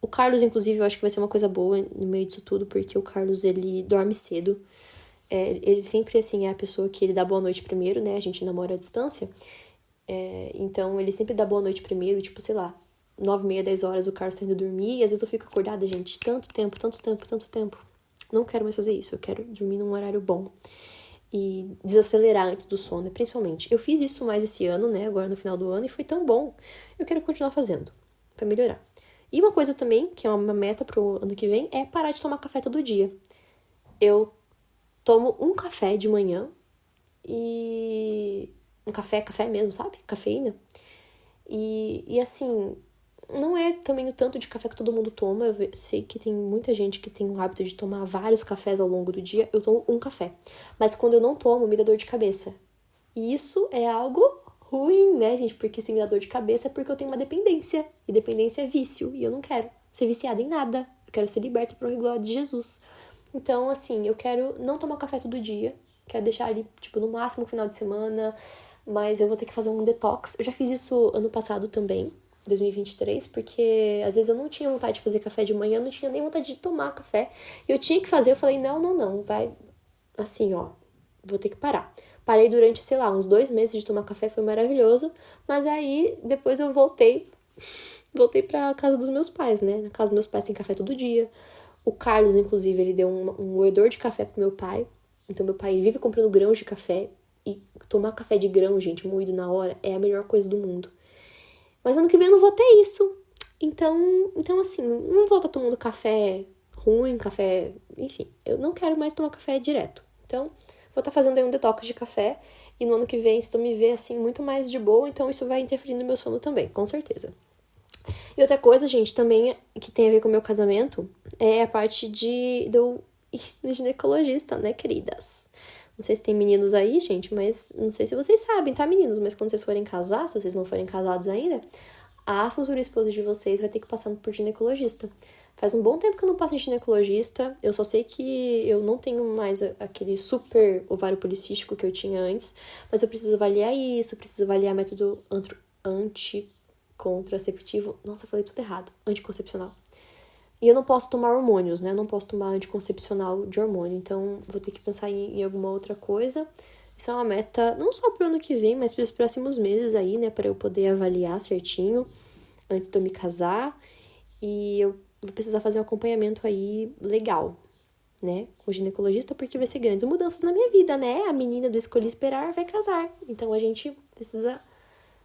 O Carlos, inclusive, eu acho que vai ser uma coisa boa no meio disso tudo, porque o Carlos, ele dorme cedo. Ele sempre, assim, é a pessoa que ele dá boa noite primeiro, né? A gente namora à distância. Então, ele sempre dá boa noite primeiro, tipo, sei lá, 9h30, 10 horas o Carlos tá indo dormir e às vezes eu fico acordada, gente, tanto tempo. Não quero mais fazer isso, eu quero dormir num horário bom. E desacelerar antes do sono, principalmente. Eu fiz isso mais esse ano, né, agora no final do ano, e foi tão bom. Eu quero continuar fazendo, pra melhorar. E uma coisa também, que é uma meta pro ano que vem, é parar de tomar café todo dia. Eu tomo um café de manhã, e... um café mesmo, sabe? Cafeína. E assim, não é também o tanto de café que todo mundo toma. Eu sei que tem muita gente que tem o hábito de tomar vários cafés ao longo do dia. Eu tomo um café. Mas quando eu não tomo, me dá dor de cabeça. E isso é algo ruim, né, gente? Porque se me dá dor de cabeça é porque eu tenho uma dependência. E dependência é vício. E eu não quero ser viciada em nada. Eu quero ser liberta para o glória de Jesus. Então, assim, eu quero não tomar café todo dia. Quero deixar ali, tipo, no máximo final de semana. Mas eu vou ter que fazer um detox. Eu já fiz isso ano passado também. 2023, porque às vezes eu não tinha vontade de fazer café de manhã, eu não tinha nem vontade de tomar café. Eu tinha que fazer, eu falei, não, vai assim, ó, vou ter que parar. Parei durante, sei lá, uns 2 meses de tomar café, foi maravilhoso, mas aí depois eu voltei pra casa dos meus pais, né? Na casa dos meus pais tem café todo dia. O Carlos, inclusive, ele deu um moedor de café pro meu pai. Então, meu pai vive comprando grãos de café. E tomar café de grão, gente, moído na hora, é a melhor coisa do mundo. Mas ano que vem eu não vou ter isso. Então assim, não vou estar tomando café ruim, café... Enfim, eu não quero mais tomar café direto. Então, vou estar fazendo aí um detox de café. E no ano que vem, se eu me ver, assim, muito mais de boa, então isso vai interferir no meu sono também, com certeza. E outra coisa, gente, também que tem a ver com o meu casamento é a parte do ginecologista, né, queridas? Não sei se tem meninos aí, gente, mas não sei se vocês sabem, tá, meninos? Mas quando vocês forem casar, se vocês não forem casados ainda, a futura esposa de vocês vai ter que passar por ginecologista. Faz um bom tempo que eu não passo em ginecologista, eu só sei que eu não tenho mais aquele super ovário policístico que eu tinha antes, mas eu preciso avaliar isso, preciso avaliar método anticontraceptivo. Nossa, eu falei tudo errado. Anticoncepcional. E eu não posso tomar hormônios, né? Eu não posso tomar anticoncepcional de hormônio. Então, vou ter que pensar em alguma outra coisa. Isso é uma meta, não só pro ano que vem, mas para os próximos meses aí, né? Para eu poder avaliar certinho antes de eu me casar. E eu vou precisar fazer um acompanhamento aí legal, né? Com o ginecologista, porque vai ser grandes mudanças na minha vida, né? A menina do Escolhi Esperar vai casar. Então, a gente precisa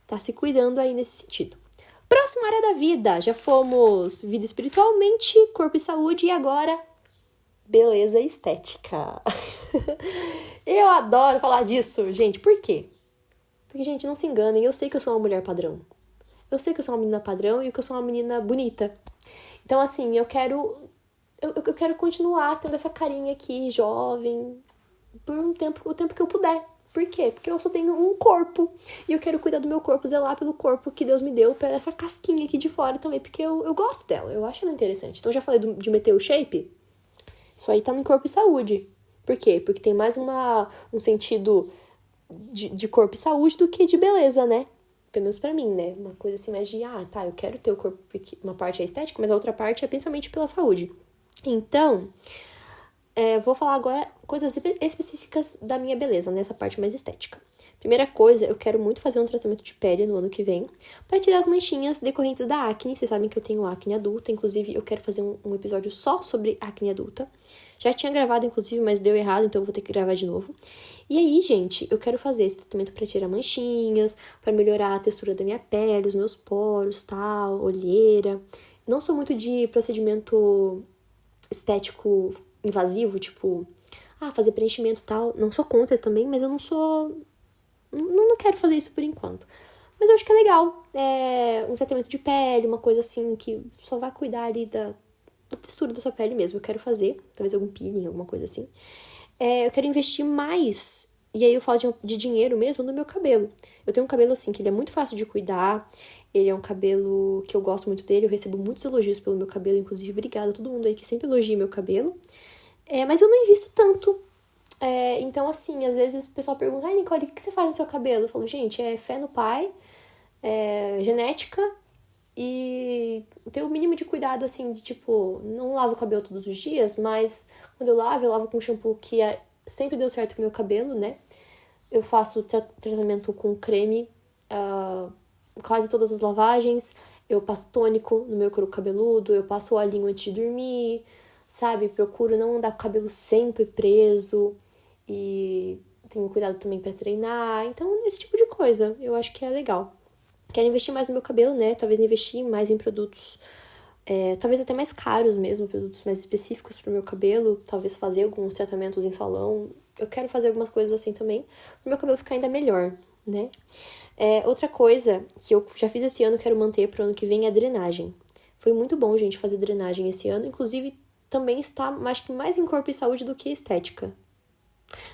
estar se cuidando aí nesse sentido. Próxima área da vida, já fomos vida espiritualmente, corpo e saúde e agora beleza e estética. Eu adoro falar disso, gente. Por quê? Porque, gente, não se enganem, eu sei que eu sou uma mulher padrão. Eu sei que eu sou uma menina padrão e que eu sou uma menina bonita. Então, assim, eu quero continuar tendo essa carinha aqui, jovem, por o tempo que eu puder. Por quê? Porque eu só tenho um corpo. E eu quero cuidar do meu corpo, zelar pelo corpo que Deus me deu, pela essa casquinha aqui de fora também, porque eu gosto dela, eu acho ela interessante. Então, já falei de meter o shape? Isso aí tá no corpo e saúde. Por quê? Porque tem mais um sentido de corpo e saúde do que de beleza, né? Pelo menos pra mim, né? Uma coisa assim mais de, tá, eu quero ter o corpo, porque uma parte é estética, mas a outra parte é principalmente pela saúde. Então, vou falar agora coisas específicas da minha beleza, nessa parte mais estética. Primeira coisa, eu quero muito fazer um tratamento de pele no ano que vem, para tirar as manchinhas decorrentes da acne. Vocês sabem que eu tenho acne adulta, inclusive eu quero fazer um episódio só sobre acne adulta. Já tinha gravado, inclusive, mas deu errado, então eu vou ter que gravar de novo. E aí, gente, eu quero fazer esse tratamento para tirar manchinhas, para melhorar a textura da minha pele, os meus poros, tal, olheira. Não sou muito de procedimento estético invasivo, tipo, fazer preenchimento e tal. Não sou contra também, mas eu não sou... Não quero fazer isso por enquanto. Mas eu acho que é legal. Um tratamento de pele, uma coisa assim que só vai cuidar ali da textura da sua pele mesmo. Eu quero fazer, talvez algum peeling, alguma coisa assim. Eu quero investir mais, e aí eu falo de dinheiro mesmo, no meu cabelo. Eu tenho um cabelo assim, que ele é muito fácil de cuidar. Ele é um cabelo que eu gosto muito dele. Eu recebo muitos elogios pelo meu cabelo, inclusive, obrigada a todo mundo aí que sempre elogia meu cabelo. Mas eu não invisto tanto. Então, assim, às vezes o pessoal pergunta, Nicole, o que você faz no seu cabelo? Eu falo, gente, fé no pai, genética e ter o mínimo de cuidado, assim, de tipo, não lavo o cabelo todos os dias, mas quando eu lavo com shampoo que sempre deu certo pro meu cabelo, né? Eu faço tratamento com creme, quase todas as lavagens, eu passo tônico no meu couro cabeludo, eu passo olhinho antes de dormir, sabe? Procuro não andar com o cabelo sempre preso e tenho cuidado também pra treinar. Então, esse tipo de coisa, eu acho que é legal. Quero investir mais no meu cabelo, né? Talvez investir mais em produtos, talvez até mais caros mesmo, produtos mais específicos pro meu cabelo. Talvez fazer alguns tratamentos em salão. Eu quero fazer algumas coisas assim também, pro meu cabelo ficar ainda melhor, né? Outra coisa que eu já fiz esse ano, quero manter pro ano que vem, é a drenagem. Foi muito bom, gente, fazer drenagem esse ano. Inclusive, também está, acho que mais em corpo e saúde do que estética.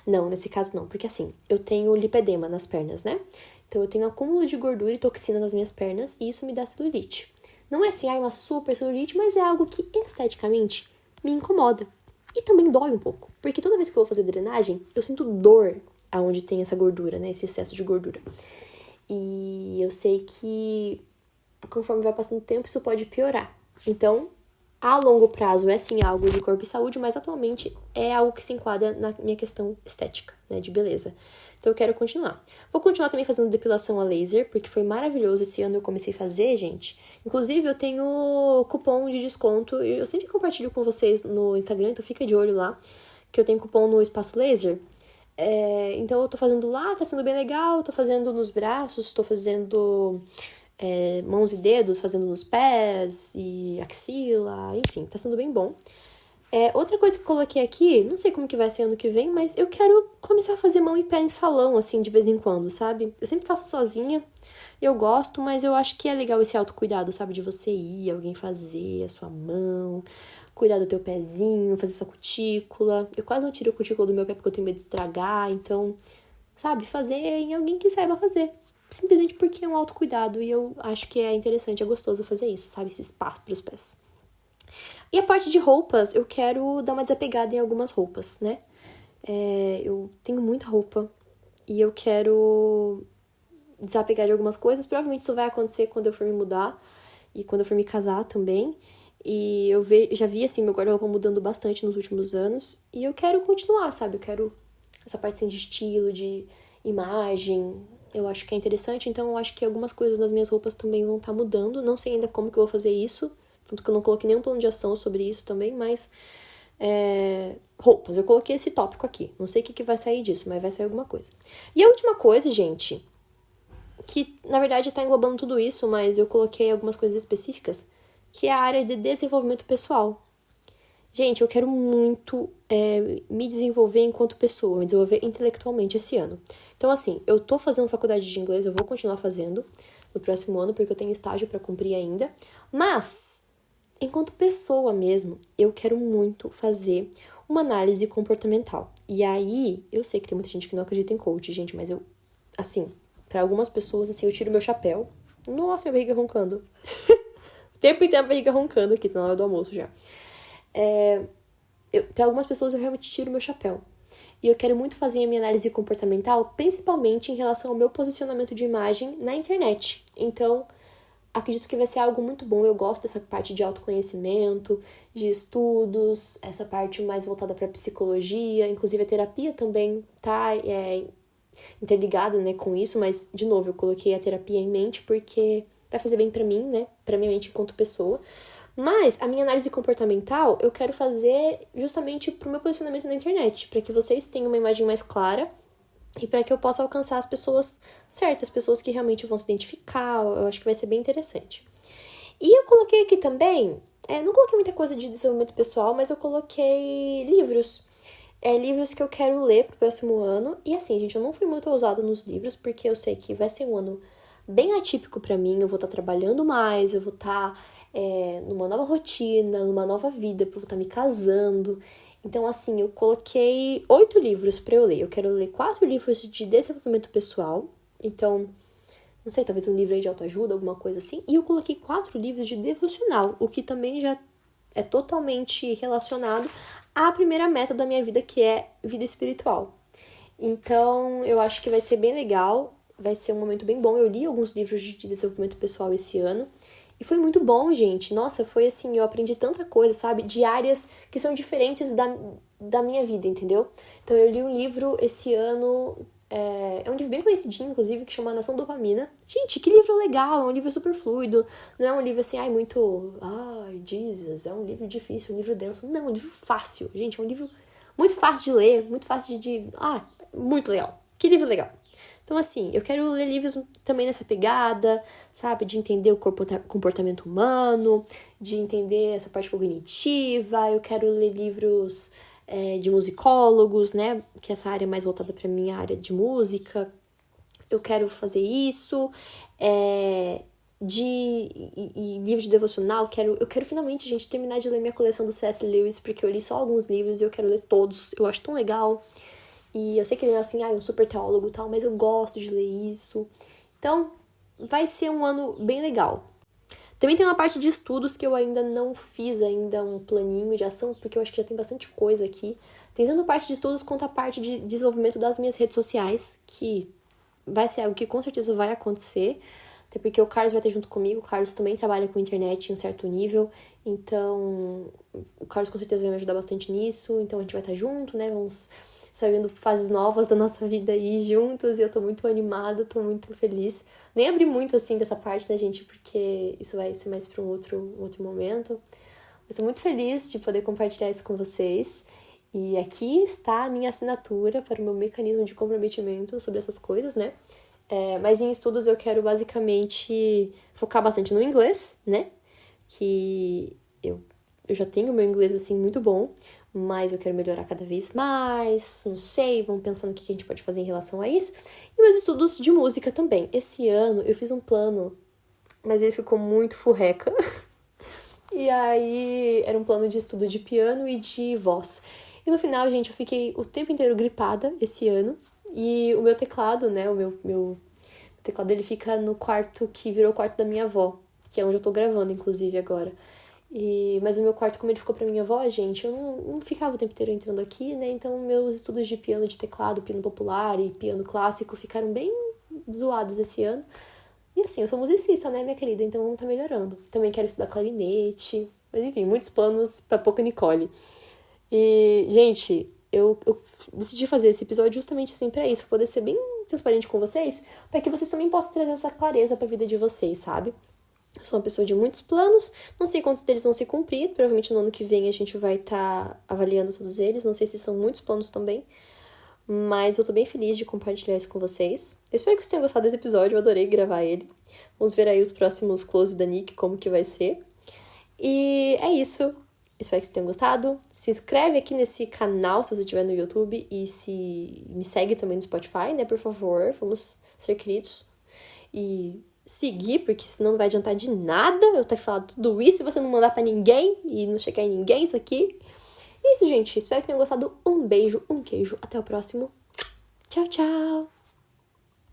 Não, nesse caso não, porque assim, eu tenho lipedema nas pernas, né? Então eu tenho acúmulo de gordura e toxina nas minhas pernas e isso me dá celulite. Não é assim, uma super celulite, mas é algo que esteticamente me incomoda. E também dói um pouco, porque toda vez que eu vou fazer drenagem, eu sinto dor aonde tem essa gordura, né? Esse excesso de gordura. E eu sei que conforme vai passando o tempo, isso pode piorar. Então, a longo prazo é sim algo de corpo e saúde, mas atualmente é algo que se enquadra na minha questão estética, né, de beleza. Então eu quero continuar. Vou continuar também fazendo depilação a laser, porque foi maravilhoso. Esse ano eu comecei a fazer, gente. Inclusive, eu tenho cupom de desconto. Eu sempre compartilho com vocês no Instagram, então fica de olho lá, que eu tenho cupom no Espaço Laser. Então eu tô fazendo lá, tá sendo bem legal. Tô fazendo nos braços, tô fazendo mãos e dedos, fazendo nos pés e axila, enfim, tá sendo bem bom. Outra coisa que eu coloquei aqui, não sei como que vai ser ano que vem, mas eu quero começar a fazer mão e pé em salão, assim, de vez em quando, sabe? Eu sempre faço sozinha, eu gosto, mas eu acho que é legal esse autocuidado, sabe? De você ir, alguém fazer a sua mão, cuidar do teu pezinho, fazer sua cutícula. Eu quase não tiro a cutícula do meu pé porque eu tenho medo de estragar, então, sabe? Fazer em alguém que saiba fazer. Simplesmente porque é um autocuidado e eu acho que é interessante, é gostoso fazer isso, sabe? Esse espaço pros pés. E a parte de roupas, eu quero dar uma desapegada em algumas roupas, né? Eu tenho muita roupa e eu quero desapegar de algumas coisas. Provavelmente isso vai acontecer quando eu for me mudar e quando eu for me casar também. E eu já vi, assim, meu guarda-roupa mudando bastante nos últimos anos. E eu quero continuar, sabe? Eu quero essa parte, assim, de estilo, de imagem. Eu acho que é interessante. Então, eu acho que algumas coisas das minhas roupas também vão estar mudando. Não sei ainda como que eu vou fazer isso. Tanto que eu não coloquei nenhum plano de ação sobre isso também, mas... roupas, eu coloquei esse tópico aqui. Não sei o que vai sair disso, mas vai sair alguma coisa. E a última coisa, gente, que na verdade tá englobando tudo isso, mas eu coloquei algumas coisas específicas, que é a área de desenvolvimento pessoal. Gente, eu quero muito me desenvolver enquanto pessoa, me desenvolver intelectualmente esse ano. Então, assim, eu tô fazendo faculdade de inglês, eu vou continuar fazendo no próximo ano, porque eu tenho estágio pra cumprir ainda. Mas, enquanto pessoa mesmo, eu quero muito fazer uma análise comportamental. E aí, eu sei que tem muita gente que não acredita em coach, gente, mas eu, assim, pra algumas pessoas, assim, eu tiro meu chapéu. Nossa, minha barriga roncando. O tempo inteiro a barriga roncando aqui, tá na hora do almoço já. Pra algumas pessoas eu realmente tiro meu chapéu. E eu quero muito fazer a minha análise comportamental, principalmente em relação ao meu posicionamento de imagem na internet. Então, acredito que vai ser algo muito bom. Eu gosto dessa parte de autoconhecimento, de estudos, essa parte mais voltada para psicologia, inclusive a terapia também tá interligada, né, com isso, mas, de novo, eu coloquei a terapia em mente porque vai fazer bem pra mim, né, pra minha mente enquanto pessoa. Mas a minha análise comportamental eu quero fazer justamente pro meu posicionamento na internet, para que vocês tenham uma imagem mais clara e para que eu possa alcançar as pessoas certas, pessoas que realmente vão se identificar. Eu acho que vai ser bem interessante. E eu coloquei aqui também, não coloquei muita coisa de desenvolvimento pessoal, mas eu coloquei livros. Livros que eu quero ler pro próximo ano. E assim, gente, eu não fui muito ousada nos livros, porque eu sei que vai ser um ano bem atípico pra mim. Eu vou estar trabalhando mais, eu vou estar numa nova rotina, numa nova vida, eu vou estar me casando. Então, assim, eu coloquei 8 livros pra eu ler. Eu quero ler 4 livros de desenvolvimento pessoal. Então, não sei, talvez um livro aí de autoajuda, alguma coisa assim. E eu coloquei 4 livros de devocional, o que também já é totalmente relacionado à primeira meta da minha vida, que é vida espiritual. Então, eu acho que vai ser bem legal, vai ser um momento bem bom. Eu li alguns livros de desenvolvimento pessoal esse ano e foi muito bom, gente. Nossa, foi assim, eu aprendi tanta coisa, sabe? De áreas que são diferentes da minha vida, entendeu? Então, eu li um livro esse ano... É um livro bem conhecidinho, inclusive, que chama Nação Dopamina. Gente, que livro legal, é um livro super fluido. Não é um livro assim, muito... Ai, Jesus, é um livro difícil, um livro denso. Não, é um livro fácil. Gente, é um livro muito fácil de ler, muito fácil muito legal. Que livro legal. Então, assim, eu quero ler livros também nessa pegada, sabe? De entender o comportamento humano, de entender essa parte cognitiva. Eu quero ler livros... de musicólogos, né, que essa área é mais voltada para minha área de música. Eu quero fazer isso, livros de devocional, eu quero finalmente, gente, terminar de ler minha coleção do C.S. Lewis, porque eu li só alguns livros e eu quero ler todos, eu acho tão legal. E eu sei que ele é assim, um super teólogo e tal, mas eu gosto de ler isso. Então, vai ser um ano bem legal. Também tem uma parte de estudos que eu ainda não fiz ainda um planinho de ação, porque eu acho que já tem bastante coisa aqui. Tem tanto parte de estudos quanto a parte de desenvolvimento das minhas redes sociais, que vai ser algo que com certeza vai acontecer. até porque o Carlos vai estar junto comigo, o Carlos também trabalha com internet em um certo nível, então o Carlos com certeza vai me ajudar bastante nisso, então a gente vai estar junto, né, vamos sabendo fases novas da nossa vida aí juntos, e eu tô muito animada, tô muito feliz. Nem abri muito, assim, dessa parte, né, gente, porque isso vai ser mais pra um outro momento. Eu sou muito feliz de poder compartilhar isso com vocês. E aqui está a minha assinatura para o meu mecanismo de comprometimento sobre essas coisas, né? Mas em estudos eu quero basicamente focar bastante no inglês, né? Que eu já tenho meu inglês, assim, muito bom, mas eu quero melhorar cada vez mais, não sei, vamos pensando o que a gente pode fazer em relação a isso. E meus estudos de música também. Esse ano eu fiz um plano, mas ele ficou muito furreca. E aí era um plano de estudo de piano e de voz. E no final, gente, eu fiquei o tempo inteiro gripada esse ano. E o meu teclado, né, o meu teclado, ele fica no quarto que virou o quarto da minha avó, que é onde eu tô gravando, inclusive, agora. Mas o meu quarto, como ele ficou pra minha avó, gente, eu não ficava o tempo inteiro entrando aqui, né? Então, meus estudos de piano de teclado, piano popular e piano clássico ficaram bem zoados esse ano. E assim, eu sou musicista, né, minha querida? Então, tá melhorando. Também quero estudar clarinete. Mas, enfim, muitos planos pra pouca Nicole. E, gente, eu decidi fazer esse episódio justamente assim pra isso, pra poder ser bem transparente com vocês, pra que vocês também possam trazer essa clareza pra vida de vocês, sabe? Eu sou uma pessoa de muitos planos, não sei quantos deles vão se cumprir, provavelmente no ano que vem a gente vai estar avaliando todos eles, não sei se são muitos planos também, mas eu tô bem feliz de compartilhar isso com vocês. Eu espero que vocês tenham gostado desse episódio, eu adorei gravar ele. Vamos ver aí os próximos close da Nick, como que vai ser. E é isso. Espero que vocês tenham gostado. Se inscreve aqui nesse canal se você estiver no YouTube e se me segue também no Spotify, né, por favor. Vamos ser queridos. E seguir, porque senão não vai adiantar de nada eu ter falado tudo isso e você não mandar pra ninguém e não chegar em ninguém isso aqui. É isso, gente. Espero que tenham gostado. Um beijo, um queijo. Até o próximo. Tchau, tchau!